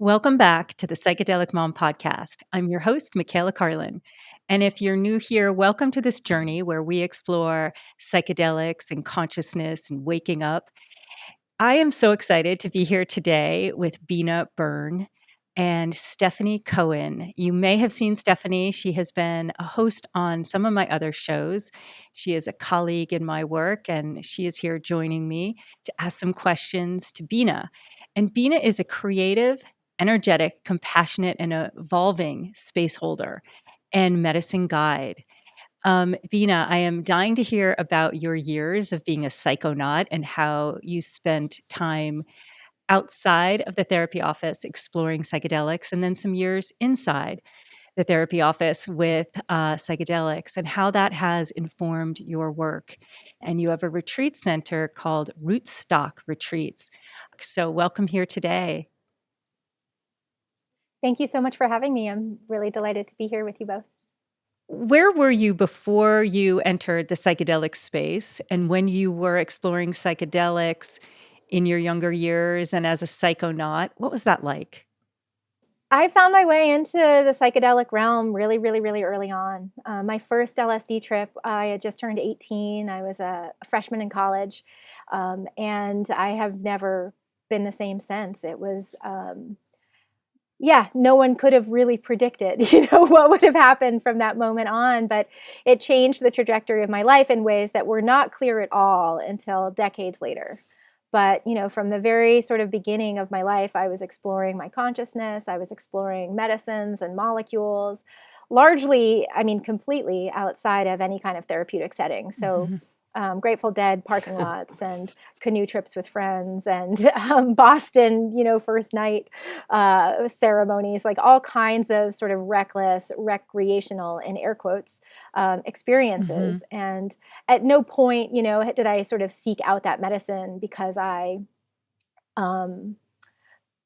Welcome back to the Psychedelic Mom podcast. I'm your host, Michaela Carlin. And if you're new here, welcome to this journey where we explore psychedelics and consciousness and waking up. I am so excited to be here today with Beana Bern and Stephanie Cohen. You may have seen Stephanie. She has been a host on some of my other shows. She is a colleague in my work, and she is here joining me to ask some questions to Beana. And Beana is a creative, energetic, compassionate, and evolving space holder and medicine guide. Beana, I am dying to hear about your years of being a psychonaut and how you spent time outside of the therapy office exploring psychedelics, and then some years inside the therapy office with psychedelics, and how that has informed your work. And you have a retreat center called Rootstock Retreats. So, welcome here today. Thank you so much for having me. I'm really delighted to be here with you both. Where were you before you entered the psychedelic space, and when you were exploring psychedelics in your younger years and as a psychonaut? What was that like? I found my way into the psychedelic realm really early on. My first LSD trip, I had just turned 18. I was a freshman in college, and I have never been the same since. It was, no one could have really predicted, what would have happened from that moment on, but it changed the trajectory of my life in ways that were not clear at all until decades later. But, from the very sort of beginning of my life, I was exploring my consciousness. I was exploring medicines and molecules, largely, completely outside of any kind of therapeutic setting. So Grateful Dead parking lots and canoe trips with friends and Boston, first night ceremonies, like all kinds of sort of reckless, recreational, in air quotes, experiences. And at no point, did I sort of seek out that medicine because I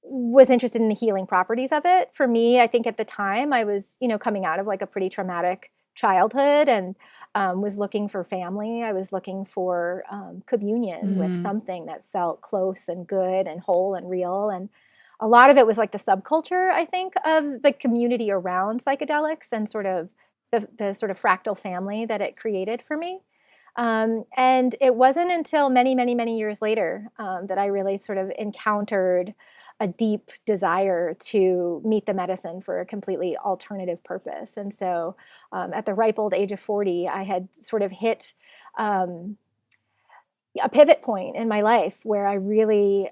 was interested in the healing properties of it. For me, I think at the time I was, coming out of like a pretty traumatic childhood and was looking for family. I was looking for communion with something that felt close and good and whole and real. And a lot of it was like the subculture, I think, of the community around psychedelics and sort of the sort of fractal family that it created for me. And it wasn't until many years later that I really sort of encountered a deep desire to meet the medicine for a completely alternative purpose. And so at the ripe old age of 40, I had sort of hit a pivot point in my life where I really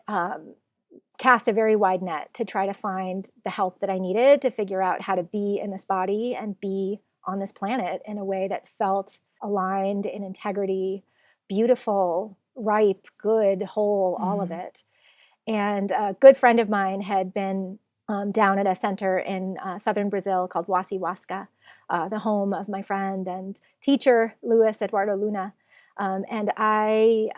cast a very wide net to try to find the help that I needed to figure out how to be in this body and be on this planet in a way that felt aligned in integrity, beautiful, ripe, good, whole, all of it. And a good friend of mine had been down at a center in southern Brazil called Huasca, the home of my friend and teacher, Luis Eduardo Luna. And I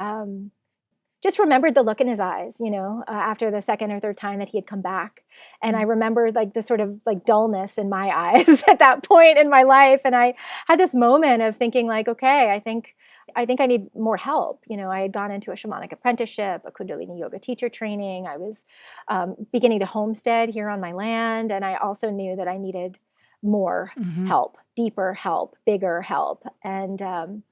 just remembered the look in his eyes, after the second or third time that he had come back. And I remembered like the sort of like dullness in my eyes at that point in my life. And I had this moment of thinking like, okay, I think I need more help. I had gone into a shamanic apprenticeship, a Kundalini yoga teacher training. I was beginning to homestead here on my land. And I also knew that I needed more help, deeper help, bigger help. And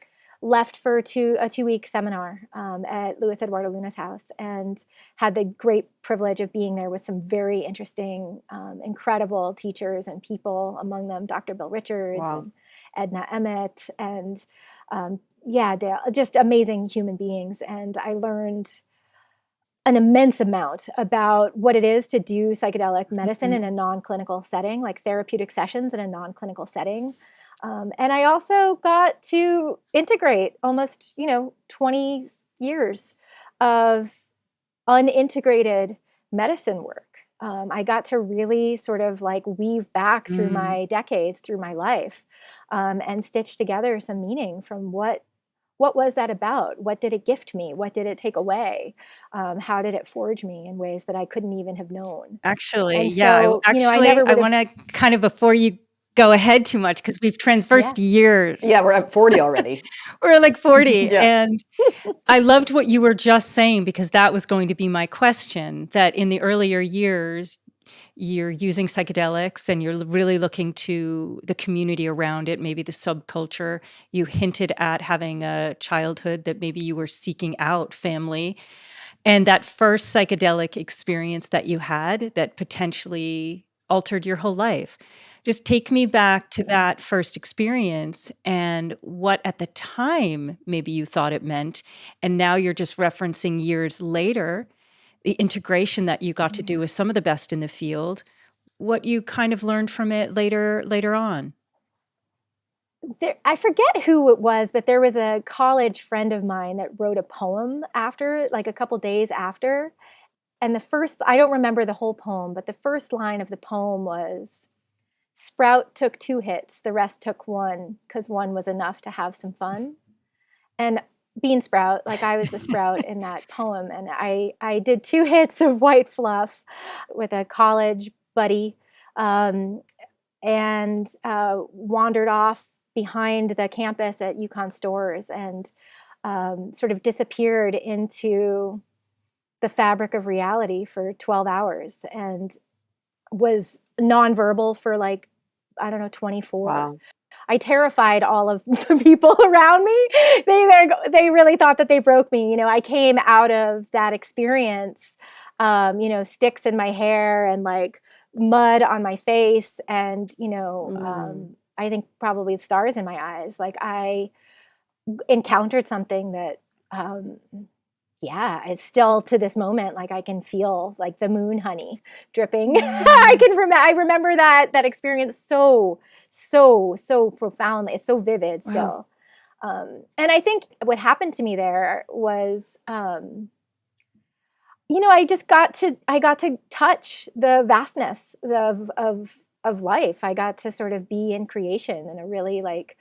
left for a 2-week seminar at Luis Eduardo Luna's house and had the great privilege of being there with some very interesting, incredible teachers and people, among them Dr. Bill Richards and Edna Emmett and just amazing human beings. And I learned an immense amount about what it is to do psychedelic medicine in a non-clinical setting, like therapeutic sessions in a non-clinical setting. And I also got to integrate almost, 20 years of unintegrated medicine work. I got to really sort of like weave back through my decades, through my life, and stitch together some meaning from what was that about? What did it gift me? What did it take away? How did it forge me in ways that I couldn't even have known? Actually, And yeah. so, I want to kind of, before you go ahead too much, because we've transversed years. Yeah, we're at 40 already. We're like 40. Yeah. And I loved what you were just saying, because that was going to be my question, that in the earlier years, you're using psychedelics and you're really looking to the community around it, maybe the subculture. You hinted at having a childhood that maybe you were seeking out family. And that first psychedelic experience that you had that potentially altered your whole life. Just take me back to that first experience and what at the time maybe you thought it meant. And now you're just referencing years later, the integration that you got to do Mhm. with some of the best in the field, what you kind of learned from it later on. I forget who it was, but there was a college friend of mine that wrote a poem after, like a couple days after. And the first, I don't remember the whole poem, but the first line of the poem was, Sprout took 2 hits, the rest took 1, because 1 was enough to have some fun. And Bean Sprout, like I was the sprout in that poem, and I did 2 hits of white fluff with a college buddy, um, and wandered off behind the campus at Yukon Stores and sort of disappeared into the fabric of reality for 12 hours and was nonverbal for like, I don't know, 24. Wow. I terrified all of the people around me. They really thought that they broke me. I came out of that experience, sticks in my hair and like mud on my face, and Mm. I think probably stars in my eyes. Like I encountered something that, um, yeah, it's still to this moment, like I can feel like the moon honey dripping. Mm. I remember that experience so profoundly. It's so vivid Wow. still. And I think what happened to me there was, I got to touch the vastness of life. I got to sort of be in creation in a really like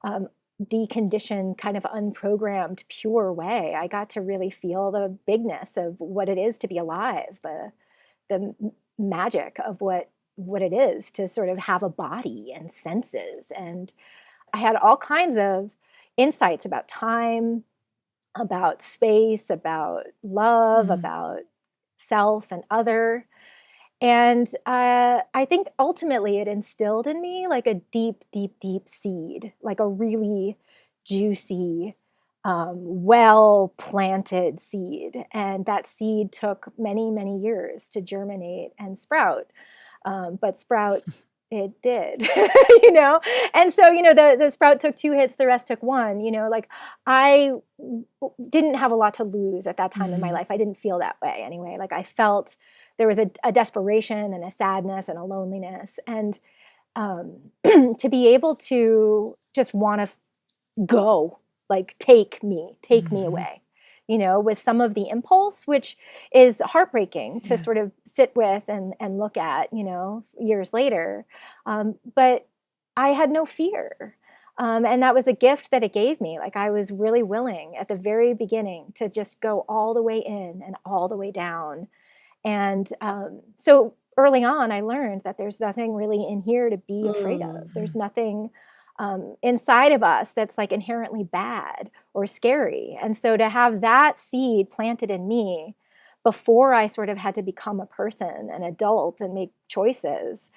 um, deconditioned, kind of unprogrammed, pure way. I got to really feel the bigness of what it is to be alive, the magic of what it is to sort of have a body and senses. And I had all kinds of insights about time, about space, about love, Mm. about self and other. And I think ultimately it instilled in me like a deep, deep, deep seed, like a really juicy, well planted seed. And that seed took many, many years to germinate and sprout. But sprout it did, you know? And so, the sprout took 2 hits, the rest took 1, like I didn't have a lot to lose at that time in my Mm. life. I didn't feel that way anyway. Like I felt there was a desperation and a sadness and a loneliness. And to be able to just want to go, like take me Mhm. away, with some of the impulse, which is heartbreaking to Yeah. sort of sit with and look at, years later. But I had no fear. And that was a gift that it gave me. Like I was really willing at the very beginning to just go all the way in and all the way down. And so early on, I learned that there's nothing really in here to be afraid of. Mm. There's Mm. nothing inside of us that's like inherently bad or scary. And so to have that seed planted in me before I sort of had to become a person, an adult, and make choices,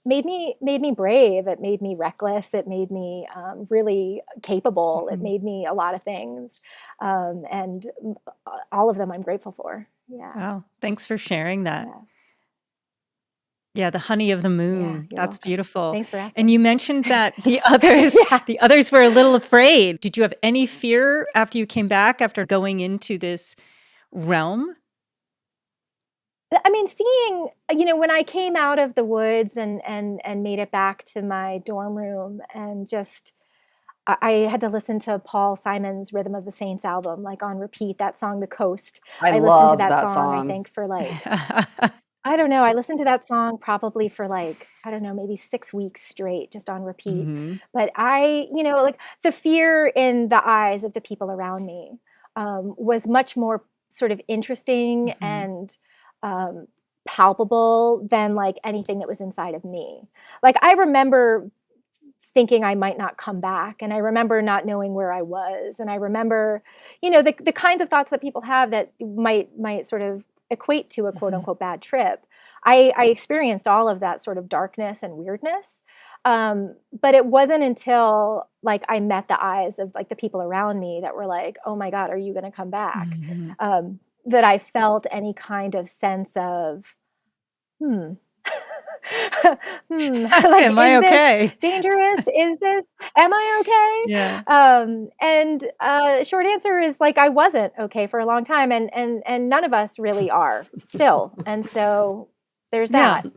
made me brave. It made me reckless. It made me really capable. It Mhm. made me a lot of things, and all of them I'm grateful for. Yeah, Wow. Thanks for sharing that. yeah, Yeah, the honey of the yeah. moon. You're That's welcome. beautiful. Thanks for And asking. you mentioned that the others Yeah. the others were a little afraid. Did you have any fear after you came back after going into this realm? I mean, seeing, when I came out of the woods and made it back to my dorm room, and just I had to listen to Paul Simon's Rhythm of the Saints album, like on repeat, that song, The Coast. I I listened to love that that song, I song. think, for like, I don't know, I listened to that song probably for like, I don't know, maybe 6 weeks straight, just on repeat. Mhm. But like the fear in the eyes of the people around me was much more sort of interesting Mhm. and um, palpable than like anything that was inside of me. Like I remember thinking I might not come back. And I remember not knowing where I was. And I remember, the kinds of thoughts that people have that might sort of equate to a quote Mhm. unquote bad trip. I experienced all of that sort of darkness and weirdness. But it wasn't until like I met the eyes of like the people around me that were like, oh my God, are you going to come back? Mm-hmm. That I felt any kind of sense of, hmm, like, Am I is this okay? dangerous? Is this, am I Yeah. okay? And short answer is like, I wasn't okay for a long time, and none of us really are still. And so there's Yeah. that.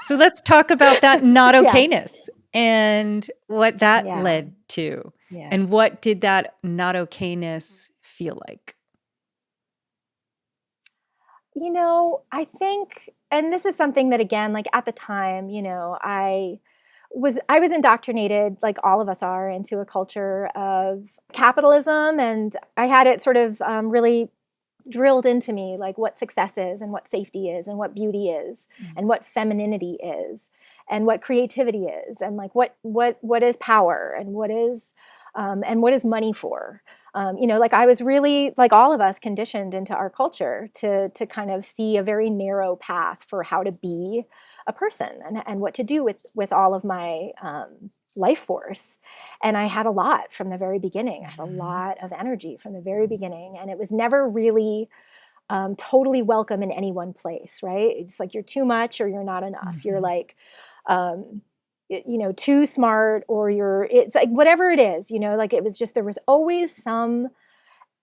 So let's talk about that not Yeah. okayness and what that Yeah. led to. Yeah. And what did that not okayness feel like? I think, and this is something that again, like at the time, I was indoctrinated, like all of us are, into a culture of capitalism, and I had it sort of really drilled into me, like what success is, and what safety is, and what beauty is, Mm. and what femininity is, and what creativity is, and like what is power, and what is money for. Like I was really, like all of us, conditioned into our culture to kind of see a very narrow path for how to be a person, and what to do with all of my life force. And I had a lot from the very beginning. I had a Mhm. lot of energy from the very beginning, and it was never really totally welcome in any one place, right? It's like you're too much or you're not enough. You're Mhm. like, too smart, or it's like whatever it is, like it was just, there was always some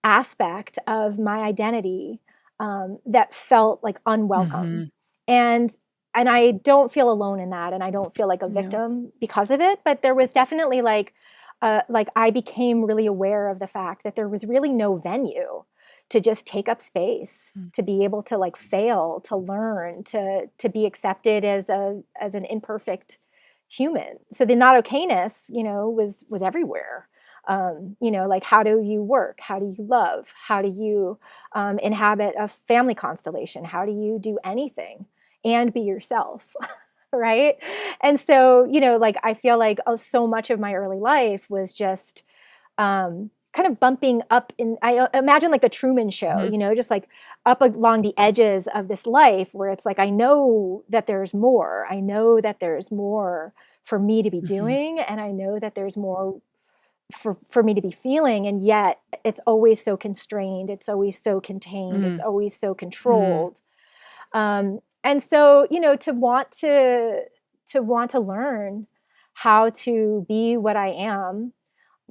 aspect of my identity that felt like unwelcome. Mhm. And and I don't feel alone in that, and I don't feel like a No. victim because of it. But there was definitely like I became really aware of the fact that there was really no venue to just take up space, Mm. to be able to like fail, to learn, to be accepted as an imperfect human. So the not okayness, was everywhere. Like how do you work? How do you love? How do you inhabit a family constellation? How do you do anything and be yourself? Right. And so, like I feel like so much of my early life was just kind of bumping up in, I imagine like the Truman Show, Mhm. just like up along the edges of this life where it's like, I know that there's more. I know that there's more for me to be Mhm. doing. And I know that there's more for me to be feeling. And yet it's always so constrained. It's always so contained. It's Mm. always so Mhm. controlled. And so, to want to learn how to be what I am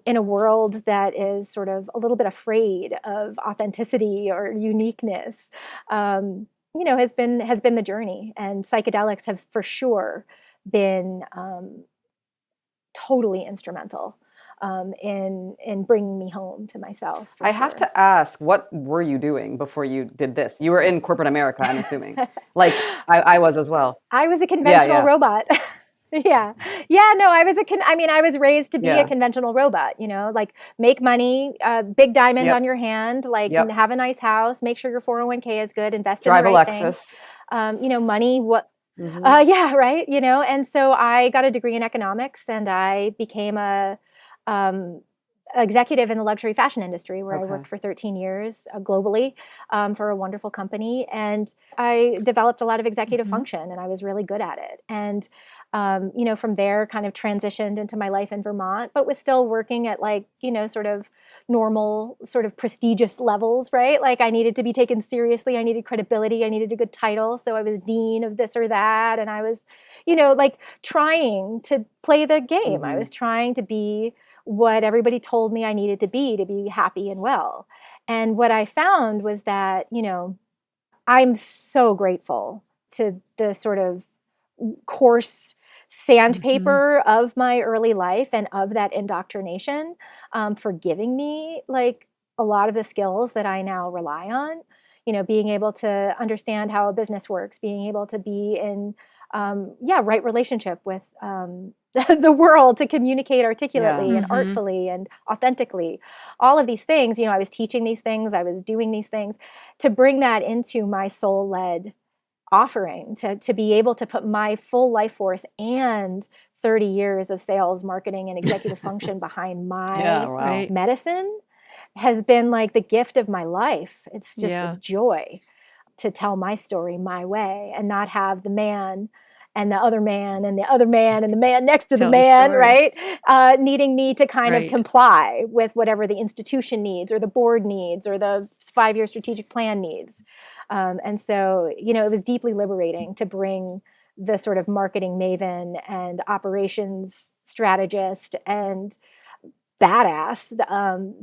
in a world that is sort of a little bit afraid of authenticity or uniqueness, has been the journey. And psychedelics have for sure been totally instrumental in bringing me home to myself, for I have sure. to ask, what were you doing before you did this? You were in corporate America, I'm assuming. Like I was as well. I was a Yeah, conventional yeah, robot. Yeah. Yeah, no, I was raised to be a yeah. conventional robot, like make money, big diamond on Yep, your hand, like yep. have a nice house, make sure your 401k is good, invest in the Drive a right things. Lexus. Money, what, Hmm. yeah, right. And so I got a degree in economics, and I became a um, executive in the luxury fashion industry, where I Okay. worked for 13 years globally for a wonderful company. And I developed a lot of executive Mhm. function, and I was really good at it. And, from there, kind of transitioned into my life in Vermont, but was still working at like, sort of normal, sort of prestigious levels, right? Like I needed to be taken seriously. I needed credibility. I needed a good title. So I was dean of this or that. And I was, like trying to play the game. I Hmm. was trying to be what everybody told me I needed to be happy and well. And what I found was that, I'm so grateful to the sort of coarse Mhm. sandpaper of my early life and of that indoctrination for giving me like a lot of the skills that I now rely on. Being able to understand how a business works, being able to be in, right relationship with the world, to communicate Yeah. articulately and Mhm. artfully and authentically. All of these things, I was teaching these things, I was doing these things to bring that into my soul led offering, to be able to put my full life force and 30 years of sales, marketing, and executive function behind Yeah, my wow. Right. medicine has been like the gift of my life. It's just a Yeah. joy. to tell my story my way and not have the man and the other man and the other man and the man next to the Tell the man, story. right? Needing me to kind of Right. comply with whatever the institution needs or the board needs or the 5-year strategic plan needs. And so, it was deeply liberating to bring the sort of marketing maven and operations strategist and badass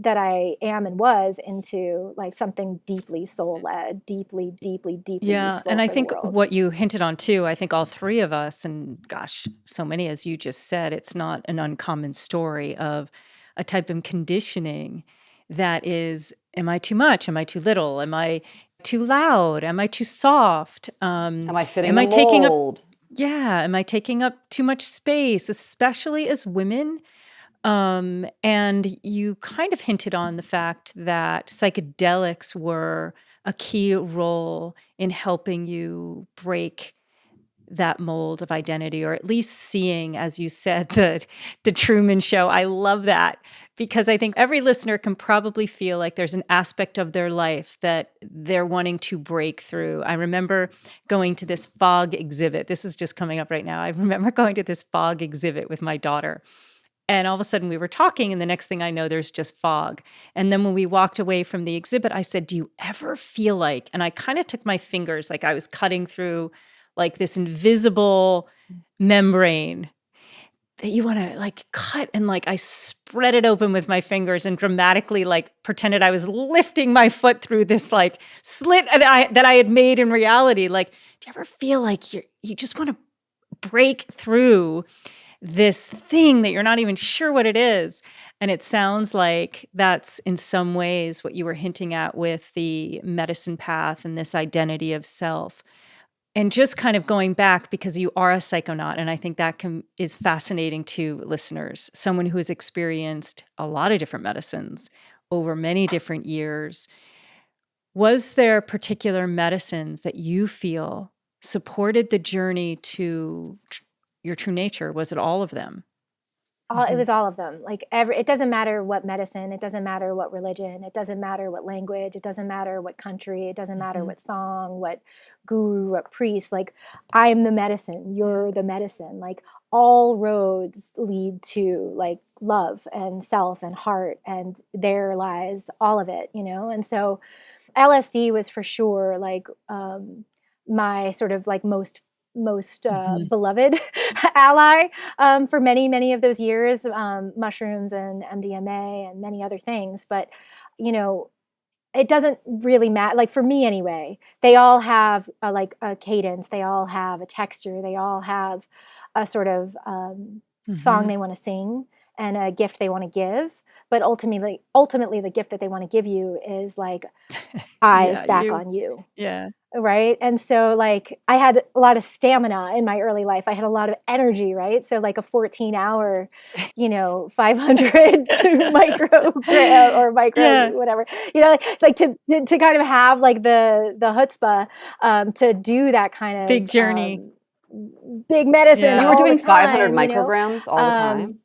that I am and was into like something deeply soul-led, deeply, deeply, deeply Yeah. useful And I for the think world. what you hinted on too, I think all three of us, and gosh, so many as you just said, it's not an uncommon story of a type of conditioning that is, am I too much? Am I too little? Am I too loud? Am I too soft? Am I fitting Am the I taking up, mold? yeah, am I taking up too much space, especially as women? And you kind of hinted on the fact that psychedelics were a key role in helping you break that mold of identity, or at least seeing, as you said, the Truman Show. I love that because I think every listener can probably feel like there's an aspect of their life that they're wanting to break through. I remember going to this fog exhibit. This is just coming up right now. I remember going to this fog exhibit with my daughter. And all of a sudden we were talking, and the next thing I know, there's just fog. And then when we walked away from the exhibit, I said, do you ever feel like, and I kind of took my fingers like I was cutting through like this invisible membrane that you want to like cut, and like I spread it open with my fingers and dramatically like pretended I was lifting my foot through this like slit that I had made in reality. Like, do you ever feel like you just want to break through this thing that you're not even sure what it is? And it sounds like that's in some ways what you were hinting at with the medicine path and this identity of self. And just kind of going back, because you are a psychonaut, and I think that is fascinating to listeners, someone who has experienced a lot of different medicines over many different years. Was there particular medicines that you feel supported the journey to your true nature? Was it all of them? It Mhm. was all of them. Like it doesn't matter what medicine, it doesn't matter what religion, it doesn't matter what language, it doesn't matter what country, it doesn't matter Mhm. what song, what guru, what priest. Like I'm the medicine, Yeah. you're the medicine. Like all roads lead to like love and self and heart, and there lies all of it. And so LSD was for sure like my sort of like most Mhm. beloved ally for many of those years, mushrooms and MDMA and many other things. But you know, it doesn't really matter. Like for me anyway, they all have like a cadence. They all have a texture. They all have a sort of song Mhm. they want to sing and a gift they want to give. But ultimately, the gift that they want to give you is like eyes Yeah, back you. on you. Yeah. Right. And so, like, I had a lot of stamina in my early life. I had a lot of energy. Right. So, like, a 14-hour, 500 to microgram or micro, Yeah. whatever, like to kind of have like the chutzpah to do that kind Big of journey. big medicine You Yeah. were all the doing 500 time. micrograms all the Um, time?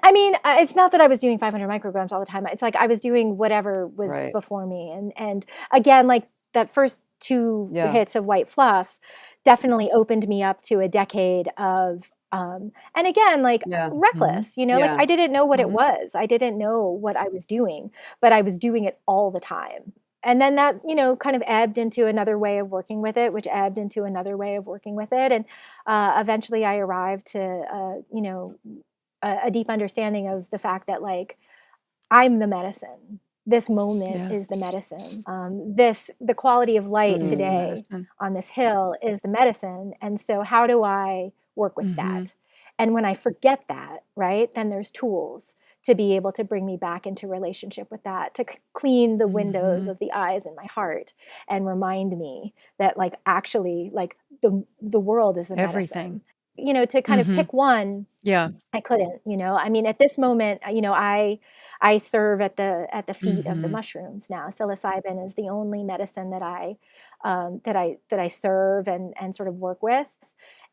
I mean, it's not that I was doing 500 micrograms all the time. It's like I was doing whatever was Right. before me. And again, like that first two Yeah. hits of white fluff definitely opened me up to a decade of, and again, like Yeah. Mhm. reckless, like Yeah. I didn't know what it Mhm. was. I didn't know what I was doing, but I was doing it all the time. And then that, kind of ebbed into another way of working with it, which ebbed into another way of working with it. And eventually I arrived to, a deep understanding of the fact that like I'm the medicine. This moment Yeah. is the medicine. The quality of light Is the Mm. today medicine. on this hill is the medicine. And so how do I work with Mhm. that? And when I forget that, right, then there's tools to be able to bring me back into relationship with that, to clean the windows Mhm. of the eyes in my heart and remind me that like actually like the world is a Everything. medicine. To kind of Mhm. pick one, Yeah. I couldn't. I mean, at this moment, I serve at the feet of the Mhm. mushrooms now. Psilocybin is the only medicine that I serve and sort of work with.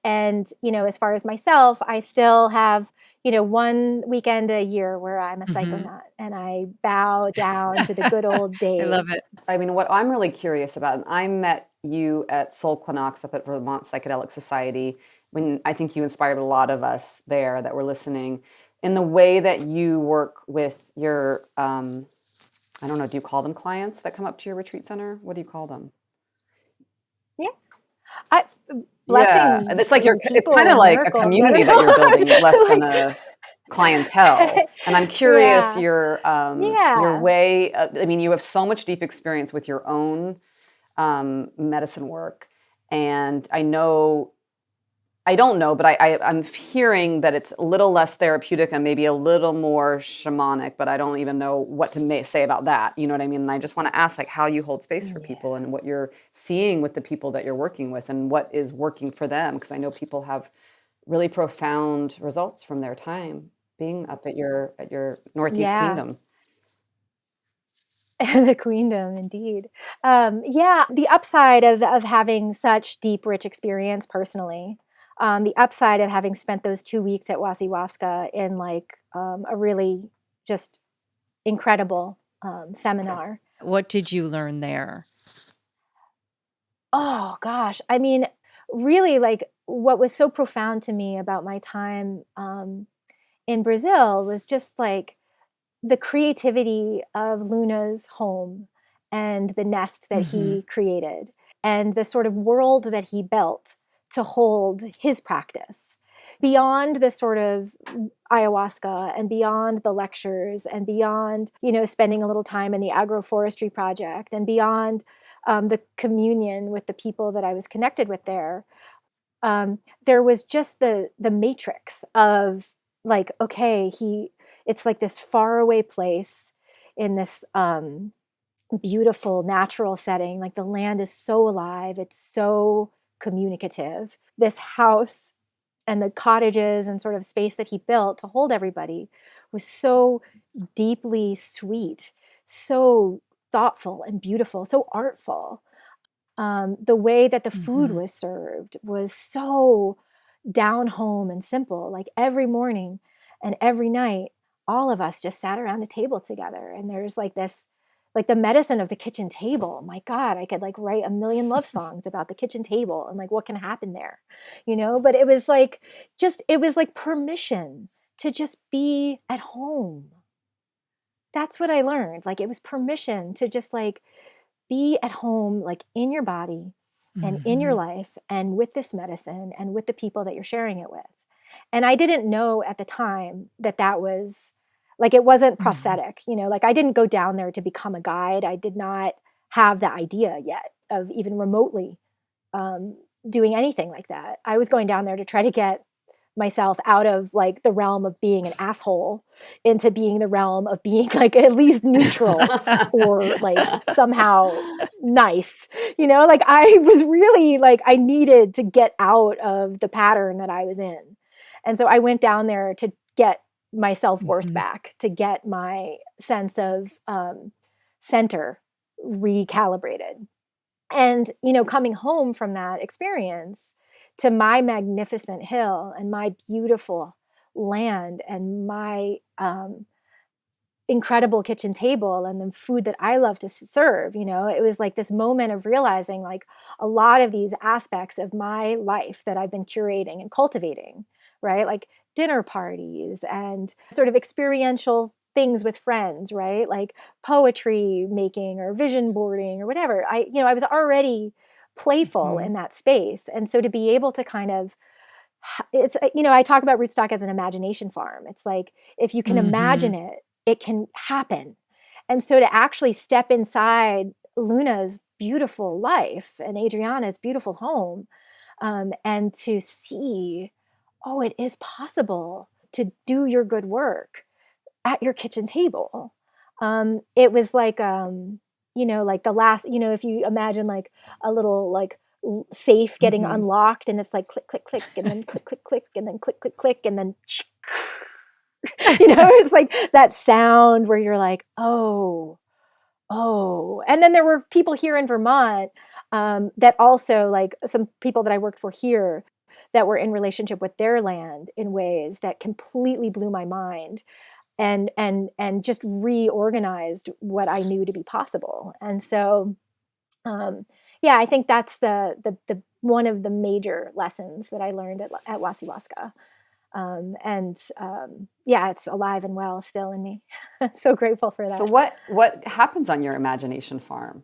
And as far as myself, I still have one weekend a year where I'm a Mhm. psychonaut and I bow down to the good old I love days. it. I mean, what I'm really curious about, and I met you at Soul Quinox up at Vermont Psychedelic Society when I think you inspired a lot of us there that were listening in the way that you work with your, I don't know, do you call them clients that come up to your retreat center? What do you call them? Yeah. I Yeah, and blessings it's like you're, and it's people kind of and like a miracles. I don't community that you're building, less know. than Like, a clientele. And I'm curious yeah. your Yeah. way. I mean, you have so much deep experience with your own medicine work, and I don't know, but I'm hearing that it's a little less therapeutic and maybe a little more shamanic, but I don't even know what to say about that. You know what I mean? And I just want to ask like how you hold space for people Yeah. and what you're seeing with the people that you're working with and what is working for them. Because I know people have really profound results from their time being up at your Northeast Yeah. Queendom. The queendom, indeed. Yeah, the upside of having such deep, rich experience personally, the upside of having spent those 2 weeks at Wasiwaska in like a really just incredible seminar. What did you learn there? Oh gosh, I mean, really, like what was so profound to me about my time in Brazil was just like the creativity of Luna's home and the nest that Mhm. he created and the sort of world that he built to hold his practice beyond the sort of ayahuasca and beyond the lectures and beyond spending a little time in the agroforestry project and beyond the communion with the people that I was connected with there. There was just the matrix of like, okay, it's like this faraway place in this beautiful natural setting. Like the land is so alive, it's so communicative. This house and the cottages and sort of space that he built to hold everybody was so deeply sweet, so thoughtful and beautiful, so artful. The way that the food Mhm. was served was so down home and simple. Like every morning and every night, all of us just sat around a table together. And there's like this, like the medicine of the kitchen table. My God, I could like write a million love songs about the kitchen table and like what can happen there. But it was like, it was like permission to just be at home. That's what I learned. Like it was permission to just like be at home, like in your body and in your Mhm. life and with this medicine and with the people that you're sharing it with. And I didn't know at the time that that was like, it wasn't Mhm. prophetic, like I didn't go down there to become a guide. I did not have the idea yet of even remotely um, doing anything like that. I was going down there to try to get myself out of like the realm of being an asshole into being the realm of being like at least neutral or like somehow nice. Like I was really like I needed to get out of the pattern that I was in. And so I went down there to get my self-worth Mhm. back, to get my sense of center recalibrated. And coming home from that experience to my magnificent hill and my beautiful land and my incredible kitchen table and the food that I love to serve, it was like this moment of realizing like a lot of these aspects of my life that I've been curating and cultivating, right? Like dinner parties and sort of experiential things with friends, right? Like poetry making or vision boarding or whatever. I was already playful Mhm. in that space. And so to be able to kind of I talk about Rootstock as an imagination farm. It's like if you can imagine Mhm. it, it can happen. And so to actually step inside Luna's beautiful life and Adriana's beautiful home, and to see, oh, it is possible to do your good work at your kitchen table. It was like the last, if you imagine like a little like safe getting Mhm. unlocked and it's like click, click, click, and then click, click, click, and then click, click, click, and then it's like that sound where you're like, oh, oh. And then there were people here in Vermont that also like some people that I worked for here that were in relationship with their land in ways that completely blew my mind and just reorganized what I knew to be possible. And so, yeah, I think that's the one of the major lessons that I learned at Wasiwaska. Yeah, it's alive and well still in me. So grateful for So that. what happens on your imagination farm?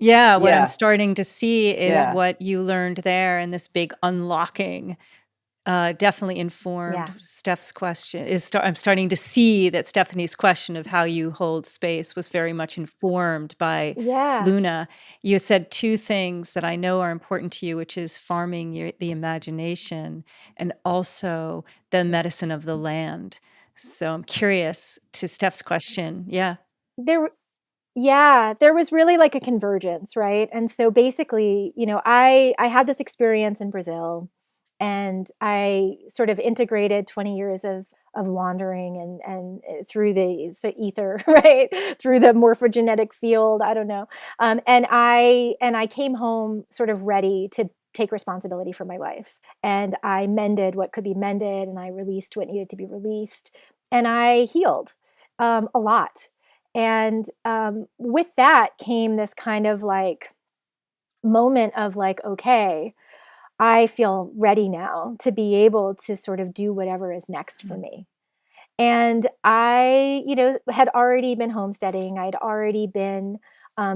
Yeah, what I'm Yeah. starting to see is Yeah. what you learned there and this big unlocking definitely informed Yeah. Steph's question. I'm starting to see that Stephanie's question of how you hold space was very much informed by Yeah. Luna. You said two things that I know are important to you, which is farming the imagination and also the medicine of the land. So I'm curious to Steph's question. Yeah. There Yeah, there was really like a convergence, right? And so basically, I had this experience in Brazil, and I sort of integrated 20 years of wandering and through the ether, right? Through the morphogenetic field, I don't know. And I came home sort of ready to take responsibility for my life. And I mended what could be mended, and I released what needed to be released, and I healed a lot. And with that came this kind of like moment of like, okay, I feel ready now to be able to sort of do whatever is next for me. And I, had already been homesteading. I'd already been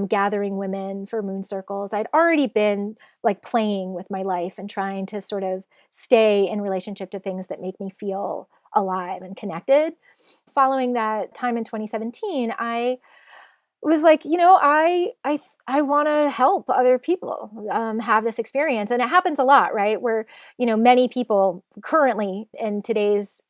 gathering women for moon circles. I'd already been like playing with my life and trying to sort of stay in relationship to things that make me feel alive and connected. Following that time in 2017, I was like, I want to help other people have this experience, and it happens a lot, right? Where many people currently in today's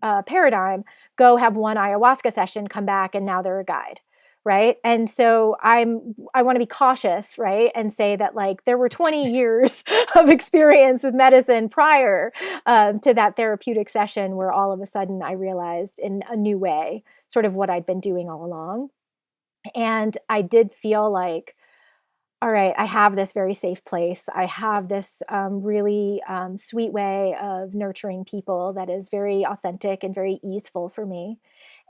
paradigm go have one ayahuasca session, come back, and now they're a guide, right? And so I want to be cautious, right, and say that like there were 20 years of experience with medicine prior to that therapeutic session, where all of a sudden I realized in a new way sort of what I'd been doing all along. And I did feel like, all right, I have this very safe place. I have this really sweet way of nurturing people that is very authentic and very easeful for me.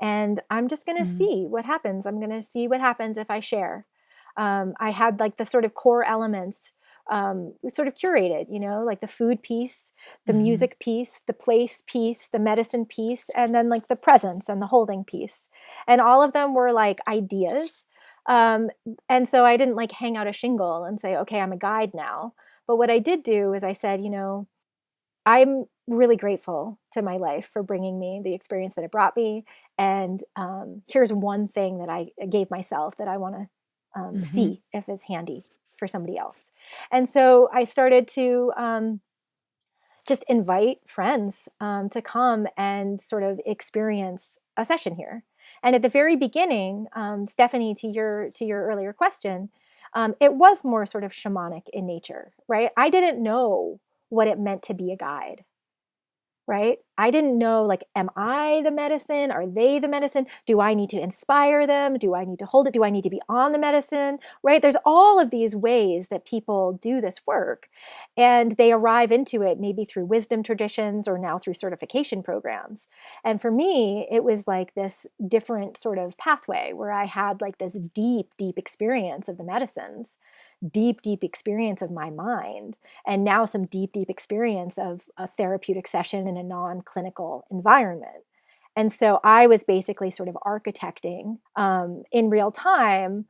And I'm just going to Mm. see what happens. I'm going to see what happens if I share. I had like the sort of core elements sort of curated, like the food piece, the Mhm. music piece, the place piece, the medicine piece, and then like the presence and the holding piece. And all of them were like ideas. And so I didn't like hang out a shingle and say, okay, I'm a guide now. But what I did do is I said, I'm really grateful to my life for bringing me the experience that it brought me. And here's one thing that I gave myself that I want to Mhm. see if it's handy for somebody else. And so I started to just invite friends to come and sort of experience a session here. And at the very beginning, Stephanie, to your earlier question, it was more sort of shamanic in nature, right? I didn't know what it meant to be a guide, right? I didn't know, like, am I the medicine? Are they the medicine? Do I need to inspire them? Do I need to hold it? Do I need to be on the medicine? Right? There's all of these ways that people do this work, and they arrive into it maybe through wisdom traditions or now through certification programs. And for me, it was like this different sort of pathway where I had like this deep, deep experience of the medicines, deep, deep experience of my mind, and now some deep, deep experience of a therapeutic session in a non-clinical environment. And so I was basically sort of architecting in real time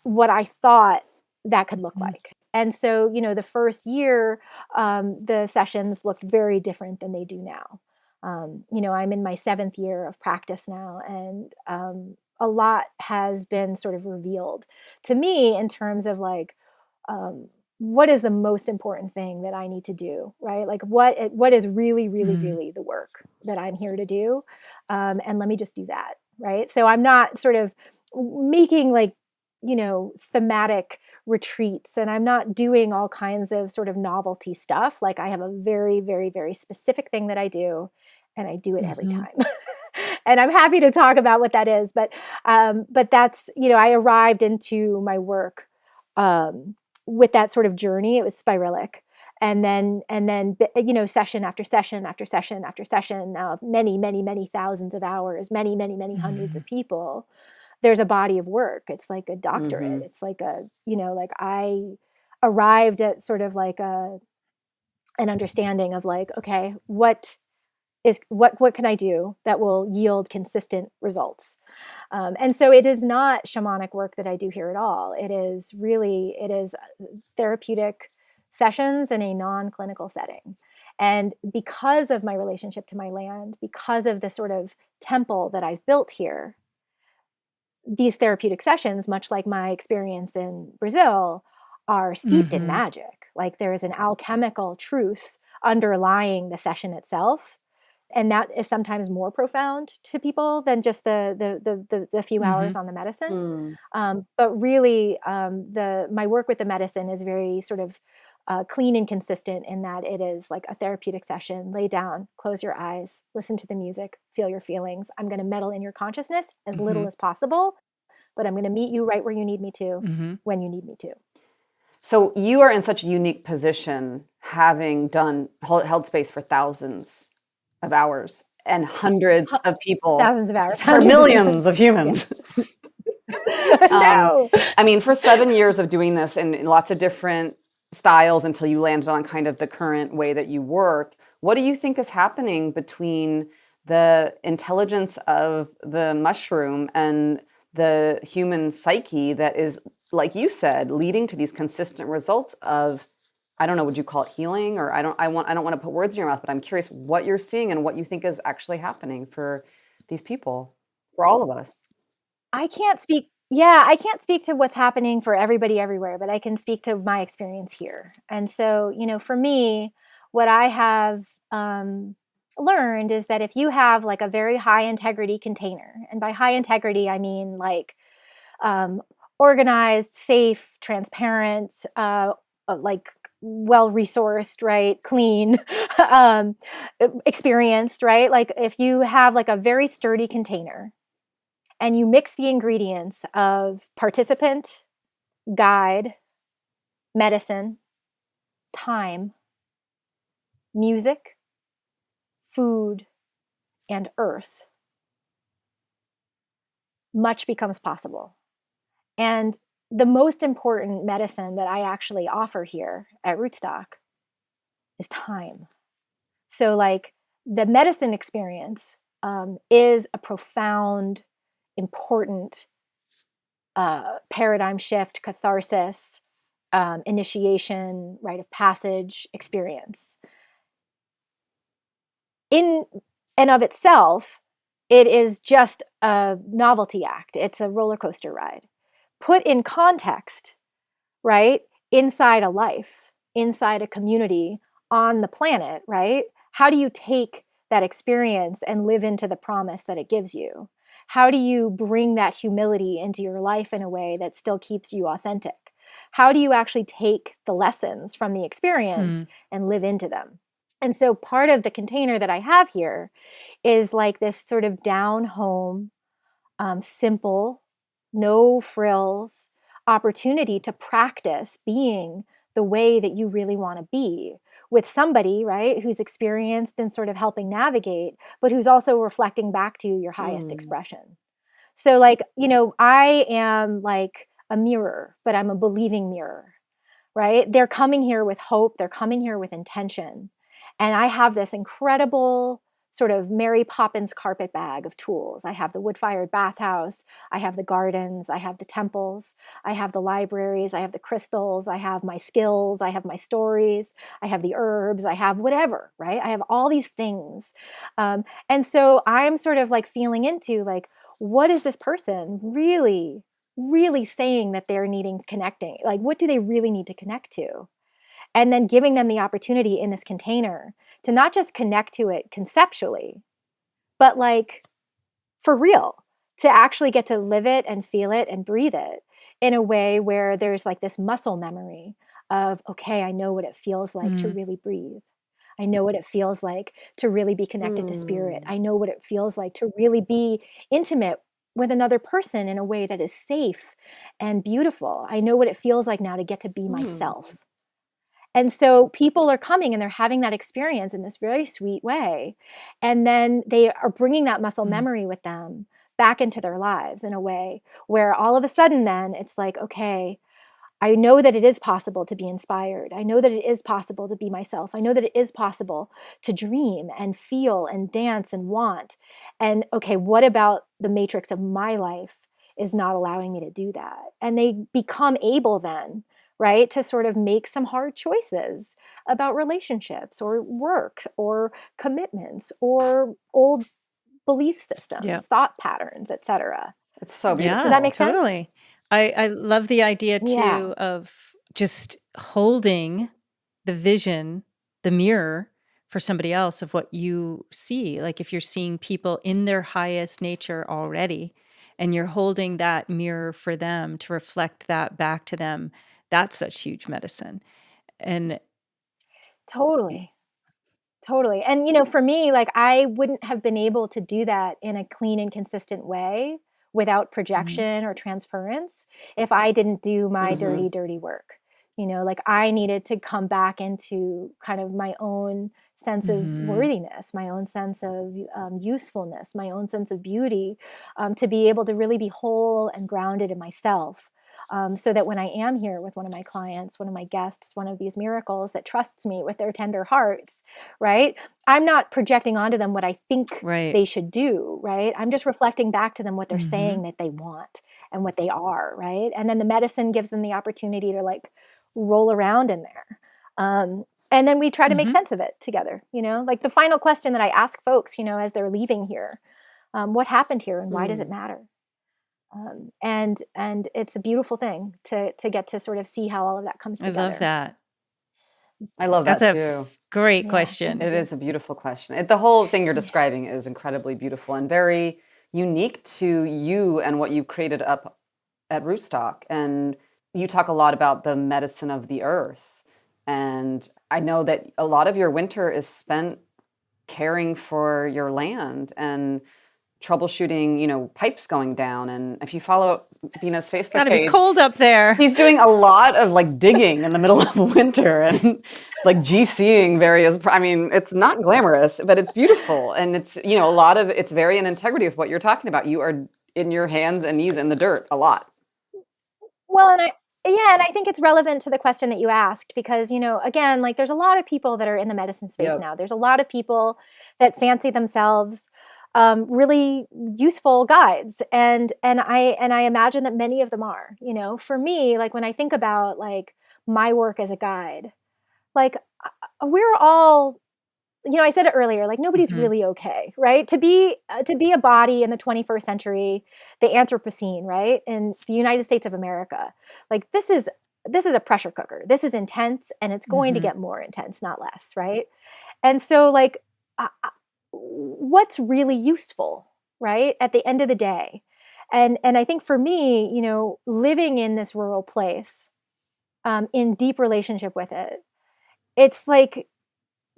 what I thought that could look Mm. like. And so, the first year, the sessions looked very different than they do now. I'm in my 7th year of practice now, and a lot has been sort of revealed to me in terms of like, um, what is the most important thing that I need to do, right? Like what is really, really, Mm. really the work that I'm here to do, and let me just do that, right? So I'm not sort of making like thematic retreats, and I'm not doing all kinds of sort of novelty stuff. Like I have a very, very, very specific thing that I do, and I do it every Mhm. time. And I'm happy to talk about what that is, but that's I arrived into my work um, with that sort of journey. It was spiralic. session after session after session after session of many, many, many thousands of hours, many, many, many hundreds of people, there's a body of work. It's like a doctorate. It's like like I arrived at sort of like an understanding of like, okay, what can I do that will yield consistent results? And so it is not shamanic work that I do here at all. It is therapeutic sessions in a non-clinical setting. And because of my relationship to my land, because of the sort of temple that I've built here, these therapeutic sessions, much like my experience in Brazil, are steeped in magic. Like there is an alchemical truth underlying the session itself, and that is sometimes more profound to people than just the few hours on the medicine. But really, my work with the medicine is very sort of clean and consistent in that it is like a therapeutic session. Lay down, close your eyes, listen to the music, feel your feelings. I'm going to meddle in your consciousness as little as possible, but I'm going to meet you right where you need me to, when you need me to. So you are in such a unique position, having held space for thousands of hours and hundreds of people, thousands of hours, for millions of humans. No. I mean, for 7 years of doing this in lots of different styles until you landed on kind of the current way that you work, what do you think is happening between the intelligence of the mushroom and the human psyche that is, like you said, leading to these consistent results of, I don't know, would you call it healing? Or I don't want to put words in your mouth, but I'm curious what you're seeing and what you think is actually happening for these people, for all of us. I can't speak to what's happening for everybody everywhere, but I can speak to my experience here. And so, for me, what I have learned is that if you have like a very high integrity container, and by high integrity, I mean like organized, safe, transparent, like well-resourced, right? Clean, experienced, right? Like if you have like a very sturdy container, and you mix the ingredients of participant, guide, medicine, time, music, food, and earth, much becomes possible. And the most important medicine that I actually offer here at Rootstock is time. So like the medicine experience is a profound, important paradigm shift, catharsis, initiation, rite of passage experience. In and of itself, it is just a novelty act. It's a roller coaster ride. Put in context, right? Inside a life, inside a community, on the planet, right? How do you take that experience and live into the promise that it gives you? How do you bring that humility into your life in a way that still keeps you authentic? How do you actually take the lessons from the experience and live into them? And so part of the container that I have here is like this sort of down home, simple, no frills opportunity to practice being the way that you really want to be with somebody, right, who's experienced and sort of helping navigate, but who's also reflecting back to your highest expression. So like, I am like a mirror, but I'm a believing mirror, right? They're coming here with hope. They're coming here with intention. And I have this incredible sort of Mary Poppins carpet bag of tools. I have the wood-fired bathhouse. I have the gardens. I have the temples. I have the libraries. I have the crystals. I have my skills. I have my stories. I have the herbs. I have whatever, right? I have all these things. And so I'm sort of like feeling into like, what is this person really, really saying that they're needing connecting? Like, what do they really need to connect to? And then giving them the opportunity in this container to not just connect to it conceptually, but like for real, to actually get to live it and feel it and breathe it in a way where there's like this muscle memory of, okay, I know what it feels like to really breathe. I know what it feels like to really be connected to spirit. I know what it feels like to really be intimate with another person in a way that is safe and beautiful. I know what it feels like now to get to be myself. And so people are coming and they're having that experience in this very sweet way. And then they are bringing that muscle Mm. memory with them back into their lives in a way where all of a sudden then it's like, okay, I know that it is possible to be inspired. I know that it is possible to be myself. I know that it is possible to dream and feel and dance and want. And okay, what about the matrix of my life is not allowing me to do that? And they become able then, right, to sort of make some hard choices about relationships or work or commitments or old belief Yeah. systems, thought patterns, etc. It's so Does Yeah, that beautiful. make sense? totally. I love the idea Yeah, too of just holding the vision, the mirror for somebody else of what you see. Like if you're seeing people in their highest nature already and you're holding that mirror for them to reflect that back to them, that's such huge medicine. And totally. Totally. And, you know, for me, like I wouldn't have been able to do that in a clean and consistent way without Mhm, projection or transference if I didn't do my Hmm. dirty, dirty work. You know, like I needed to come back into kind of my own sense of mhm, worthiness, my own sense of usefulness, my own sense of beauty, to be able to really be whole and grounded in myself. So that when I am here with one of my clients, one of my guests, one of these miracles that trusts me with their tender hearts, right? I'm not projecting onto them what I think right. they should do, right? I'm just reflecting back to them what they're Mhm, saying that they want and what they are, right? And then the medicine gives them the opportunity to like roll around in there. And then we try to make mhm, sense of it together, you know? Like the final question that I ask folks, you know, as they're leaving here, what happened here and why does it Mm. matter? And it's a beautiful thing to get to sort of see how all of that comes I love together. that. I love That's that a too. great Yeah, thank question. It you. is a beautiful question. The whole thing you're Yeah. describing is incredibly beautiful and very unique to you and what you created up at Rootstock. And you talk a lot about the medicine of the earth. And I know that a lot of your winter is spent caring for your land and troubleshooting, pipes going down. And if you follow Bina's It's Facebook gotta be page, cold up there. he's doing a lot of like digging in the middle of winter and like GCing various. I mean, it's not glamorous, but it's beautiful. And it's, a lot of it's very in integrity with what you're talking about. You are in your hands and knees in the dirt a lot. Well, and I think it's relevant to the question that you asked because, you know, again, like there's a lot of people that are in the medicine space Yep. now. There's a lot of people that fancy themselves really useful guides, and I imagine that many of them are. You know, for me, like when I think about like my work as a guide, like we're all, you know, I said it earlier, like nobody's Mhm, really okay, right? To be a body in the 21st century, the Anthropocene, right? In the United States of America. Like this is a pressure cooker. This is intense and it's going to mhm, get more intense, not less, right? And so like what's really useful, right? At the end of the day. And I think for me, you know, living in this rural place, in deep relationship with it, it's like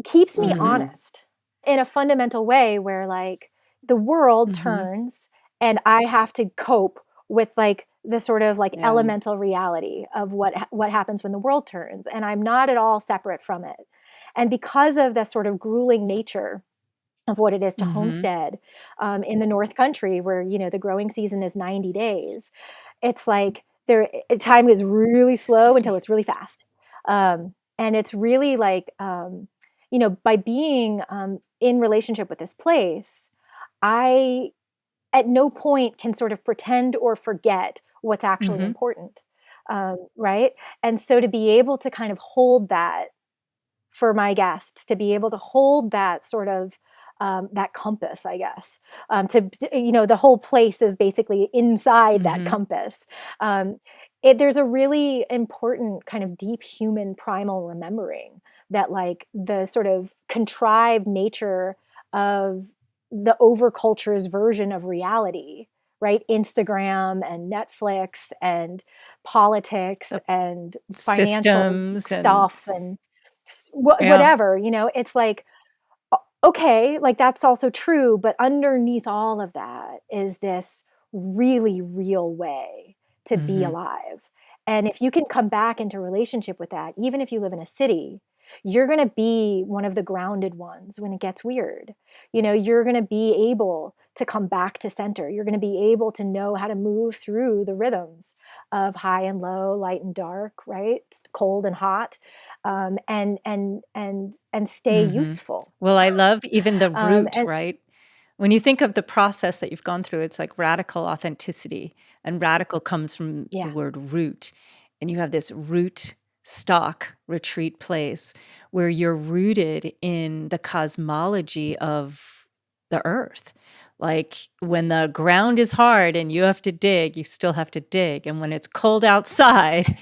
keeps me mhm. Hmm. honest in a fundamental way where like the world Mhm. turns and I have to cope with like the sort of like Yeah. elemental reality of what happens when the world turns, and I'm not at all separate from it. And because of the sort of grueling nature of what it is to Mhm. homestead in the North Country, where you know the growing season is 90 days, it's like time is really slow Excuse until me. it's really fast. And it's really like you know, by being in relationship with this place, I at no point can sort of pretend or forget what's actually Mhm. important. Right. And so to be able to kind of hold that for my guests, to be able to hold that sort of that compass, I guess, you know, the whole place is basically inside that Mhm. compass. Um, there's a really important kind of deep human primal remembering that, like, the sort of contrived nature of the overculture's version of reality, right? Instagram and Netflix and politics The and financial systems and stuff and yeah. whatever, you know, it's like, okay, like that's also true, but underneath all of that is this really real way to be Mhm. alive. And if you can come back into relationship with that, even if you live in a city, you're going to be one of the grounded ones when it gets weird. You're going to be able to come back to center. You're going to be able to know how to move through the rhythms of high and low, light and dark, right? Cold and hot, and stay Mhm. useful. Well, I love even the root, And right? When you think of the process that you've gone through, it's like radical authenticity, and radical comes from the yeah, word root. And you have this root stock retreat place where you're rooted in the cosmology of the earth. Like when the ground is hard and you have to dig, you still have to dig. And when it's cold outside,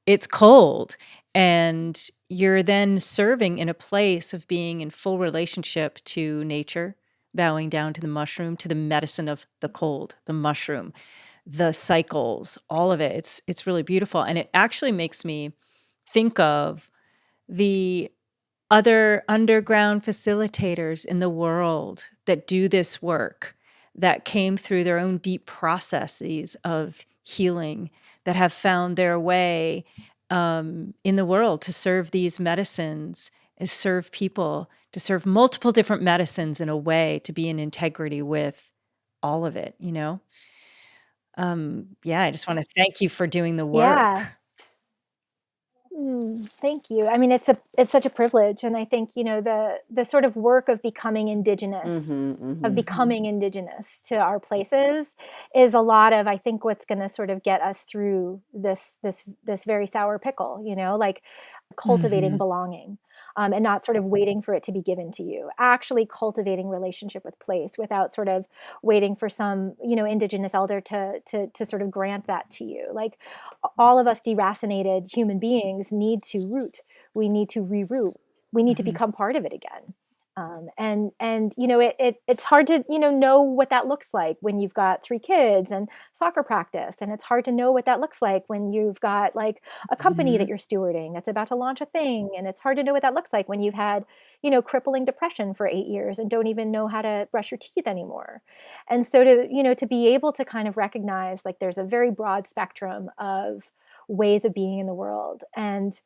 it's cold. And you're then serving in a place of being in full relationship to nature, bowing down to the mushroom, to the medicine of the cold, the mushroom, the cycles, all of it. It's really beautiful. And it actually makes me think of the other underground facilitators in the world that do this work, that came through their own deep processes of healing, that have found their way in the world to serve these medicines, and serve people, to serve multiple different medicines in a way to be in integrity with all of it, you know? Yeah, I just want to thank you for doing the work. yeah. Thank you. I mean, it's such a privilege, and I think the sort of work of becoming indigenous, Mhm, mhm. to our places is a lot of, I think, what's going to sort of get us through this very sour pickle. Like cultivating Mhm. belonging, and not sort of waiting for it to be given to you. Actually, cultivating relationship with place without sort of waiting for some indigenous elder to sort of grant that to you. Like all of us deracinated human beings need to root. We need to reroot. We need to Mhm. become part of it again. And it's hard to know what that looks like when you've got 3 kids and soccer practice, and it's hard to know what that looks like when you've got like a company that Mhm. you're stewarding that's about to launch a thing, and it's hard to know what that looks like when you've had crippling depression for 8 years and don't even know how to brush your teeth anymore. And so to be able to kind of recognize like there's a very broad spectrum of ways of being in the world, and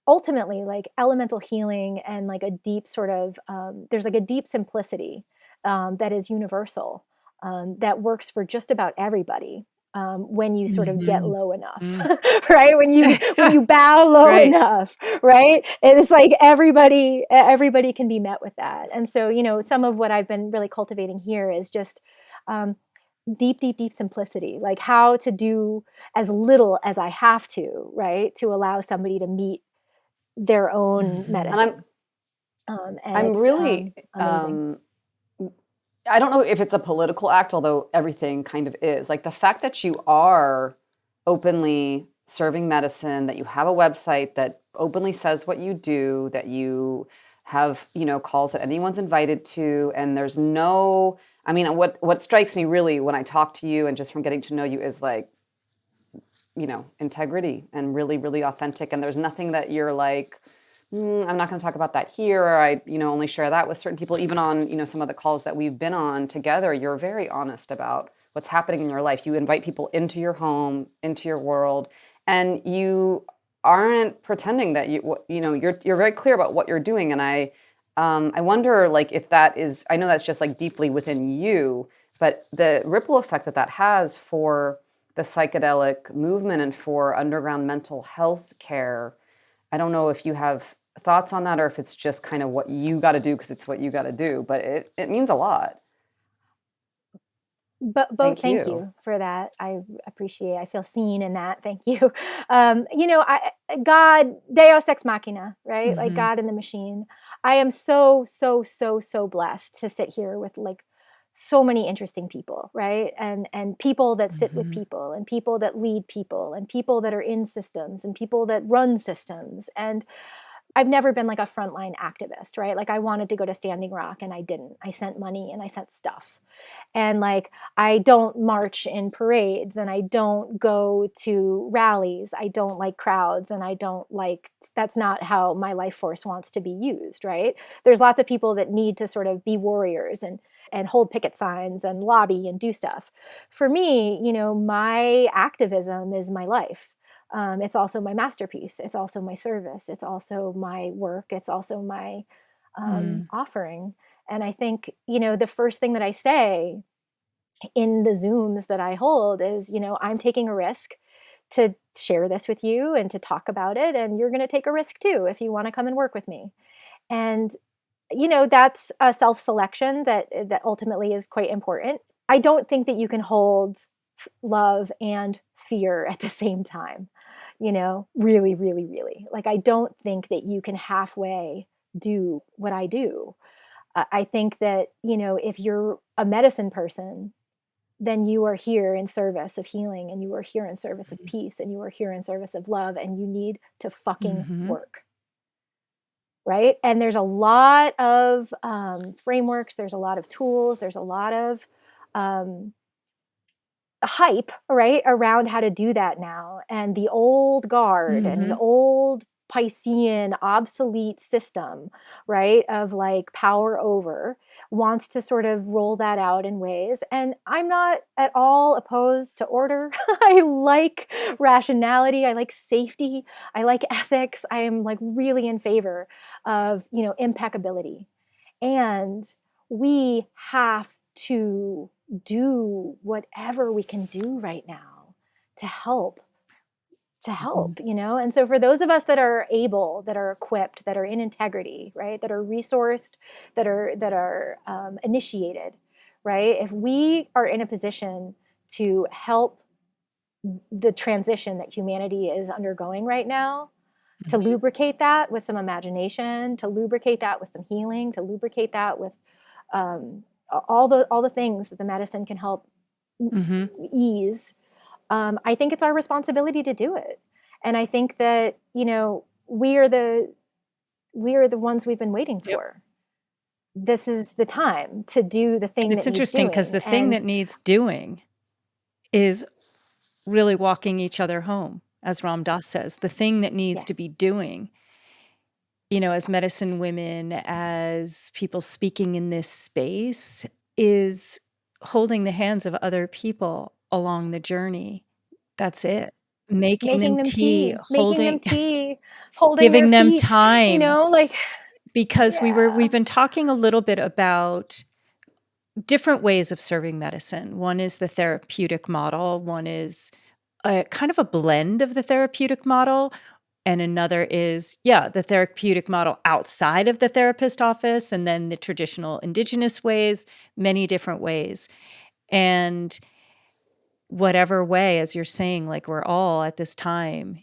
ultimately like elemental healing and like a deep sort of there's like a deep simplicity that is universal, that works for just about everybody, when you sort of get Mhm. low enough, Mm. right? When you bow low Right. enough, right? It's like everybody can be met with that. And so some of what I've been really cultivating here is just um, deep, deep, deep simplicity, like how to do as little as I have to, right? To allow somebody to meet their own Mhm. And medicine. And I'm it's really amazing. I don't know if it's a political act, although everything kind of is. Like the fact that you are openly serving medicine, that you have a website that openly says what you do, that you have, calls that anyone's invited to, and there's no, I mean, what strikes me really when I talk to you and just from getting to know you is like, integrity and really, really authentic. And there's nothing that you're like, I'm not going to talk about that here. Or I, only share that with certain people. Even on, some of the calls that we've been on together, you're very honest about what's happening in your life. You invite people into your home, into your world, and you aren't pretending that you're very clear about what you're doing. And I wonder like if that is, I know that's just like deeply within you, but the ripple effect that that has for the psychedelic movement and for underground mental health care. I don't know if you have thoughts on that or if it's just kind of what you got to do because it's what you got to do, but it means a lot. But both, Thank thank you. you for that. I appreciate. I feel seen in that. Thank you. God, Deus ex machina, right? Like Mhm. God in the machine. I am so so so so blessed to sit here with like so many interesting people, right? And people that sit with Mhm. people, and people that lead people, and people that are in systems, and people that run systems. And I've never been like a frontline activist, right? Like I wanted to go to Standing Rock and I didn't. I sent money and I sent stuff. And like I don't march in parades, and I don't go to rallies. I don't like crowds, and I don't like, that's not how my life force wants to be used, right? There's lots of people that need to sort of be warriors and hold picket signs and lobby and do stuff. For me, my activism is my life. It's also my masterpiece. It's also my service. It's also my work. It's also my Mm. offering. And I think, the first thing that I say in the Zooms that I hold is, I'm taking a risk to share this with you and to talk about it. And you're going to take a risk too if you want to come and work with me. And, that's a self selection that ultimately is quite important. I don't think that you can hold love and fear at the same time, really, really, really. Like, I don't think that you can halfway do what I do. I think that, if you're a medicine person, then you are here in service of healing, and you are here in service of peace, and you are here in service of love, and you need to fucking Mhm. work. Right. And there's a lot of frameworks, there's a lot of tools, there's a lot of um, hype, right, around how to do that now. And the old guard and the Mhm. old Piscean obsolete system, right, of like power over wants to sort of roll that out in ways. And I'm not at all opposed to order. I like rationality. I like safety. I like ethics. I am like really in favor of, impeccability. And we have to do whatever we can do right now to help Mhm. and so for those of us that are able, that are equipped, that are in integrity, right, that are resourced, that are initiated, right, if we are in a position to help the transition that humanity is undergoing right now, to Mhm. lubricate that with some imagination, to lubricate that with some healing, to lubricate that with um, all the things that the medicine can help Mhm. ease. I think it's our responsibility to do it, and I think that we are the ones we've been waiting Yep. for. This is the time to do the And thing it's that needs interesting because doing, the thing and that needs doing is really walking each other home, as Ram Dass says. The thing that needs yes, to be doing, as medicine women, as people speaking in this space, is holding the hands of other people along the journey. That's it. Making them tea, making them holding tea, holding their giving them feet, time, like because we've yeah, been talking a little bit about different ways of serving medicine. One is the therapeutic model, one is a kind of a blend of the therapeutic model, and another is, yeah, the therapeutic model outside of the therapist office, and then the traditional indigenous ways, many different ways. And whatever way, as you're saying, like we're all at this time,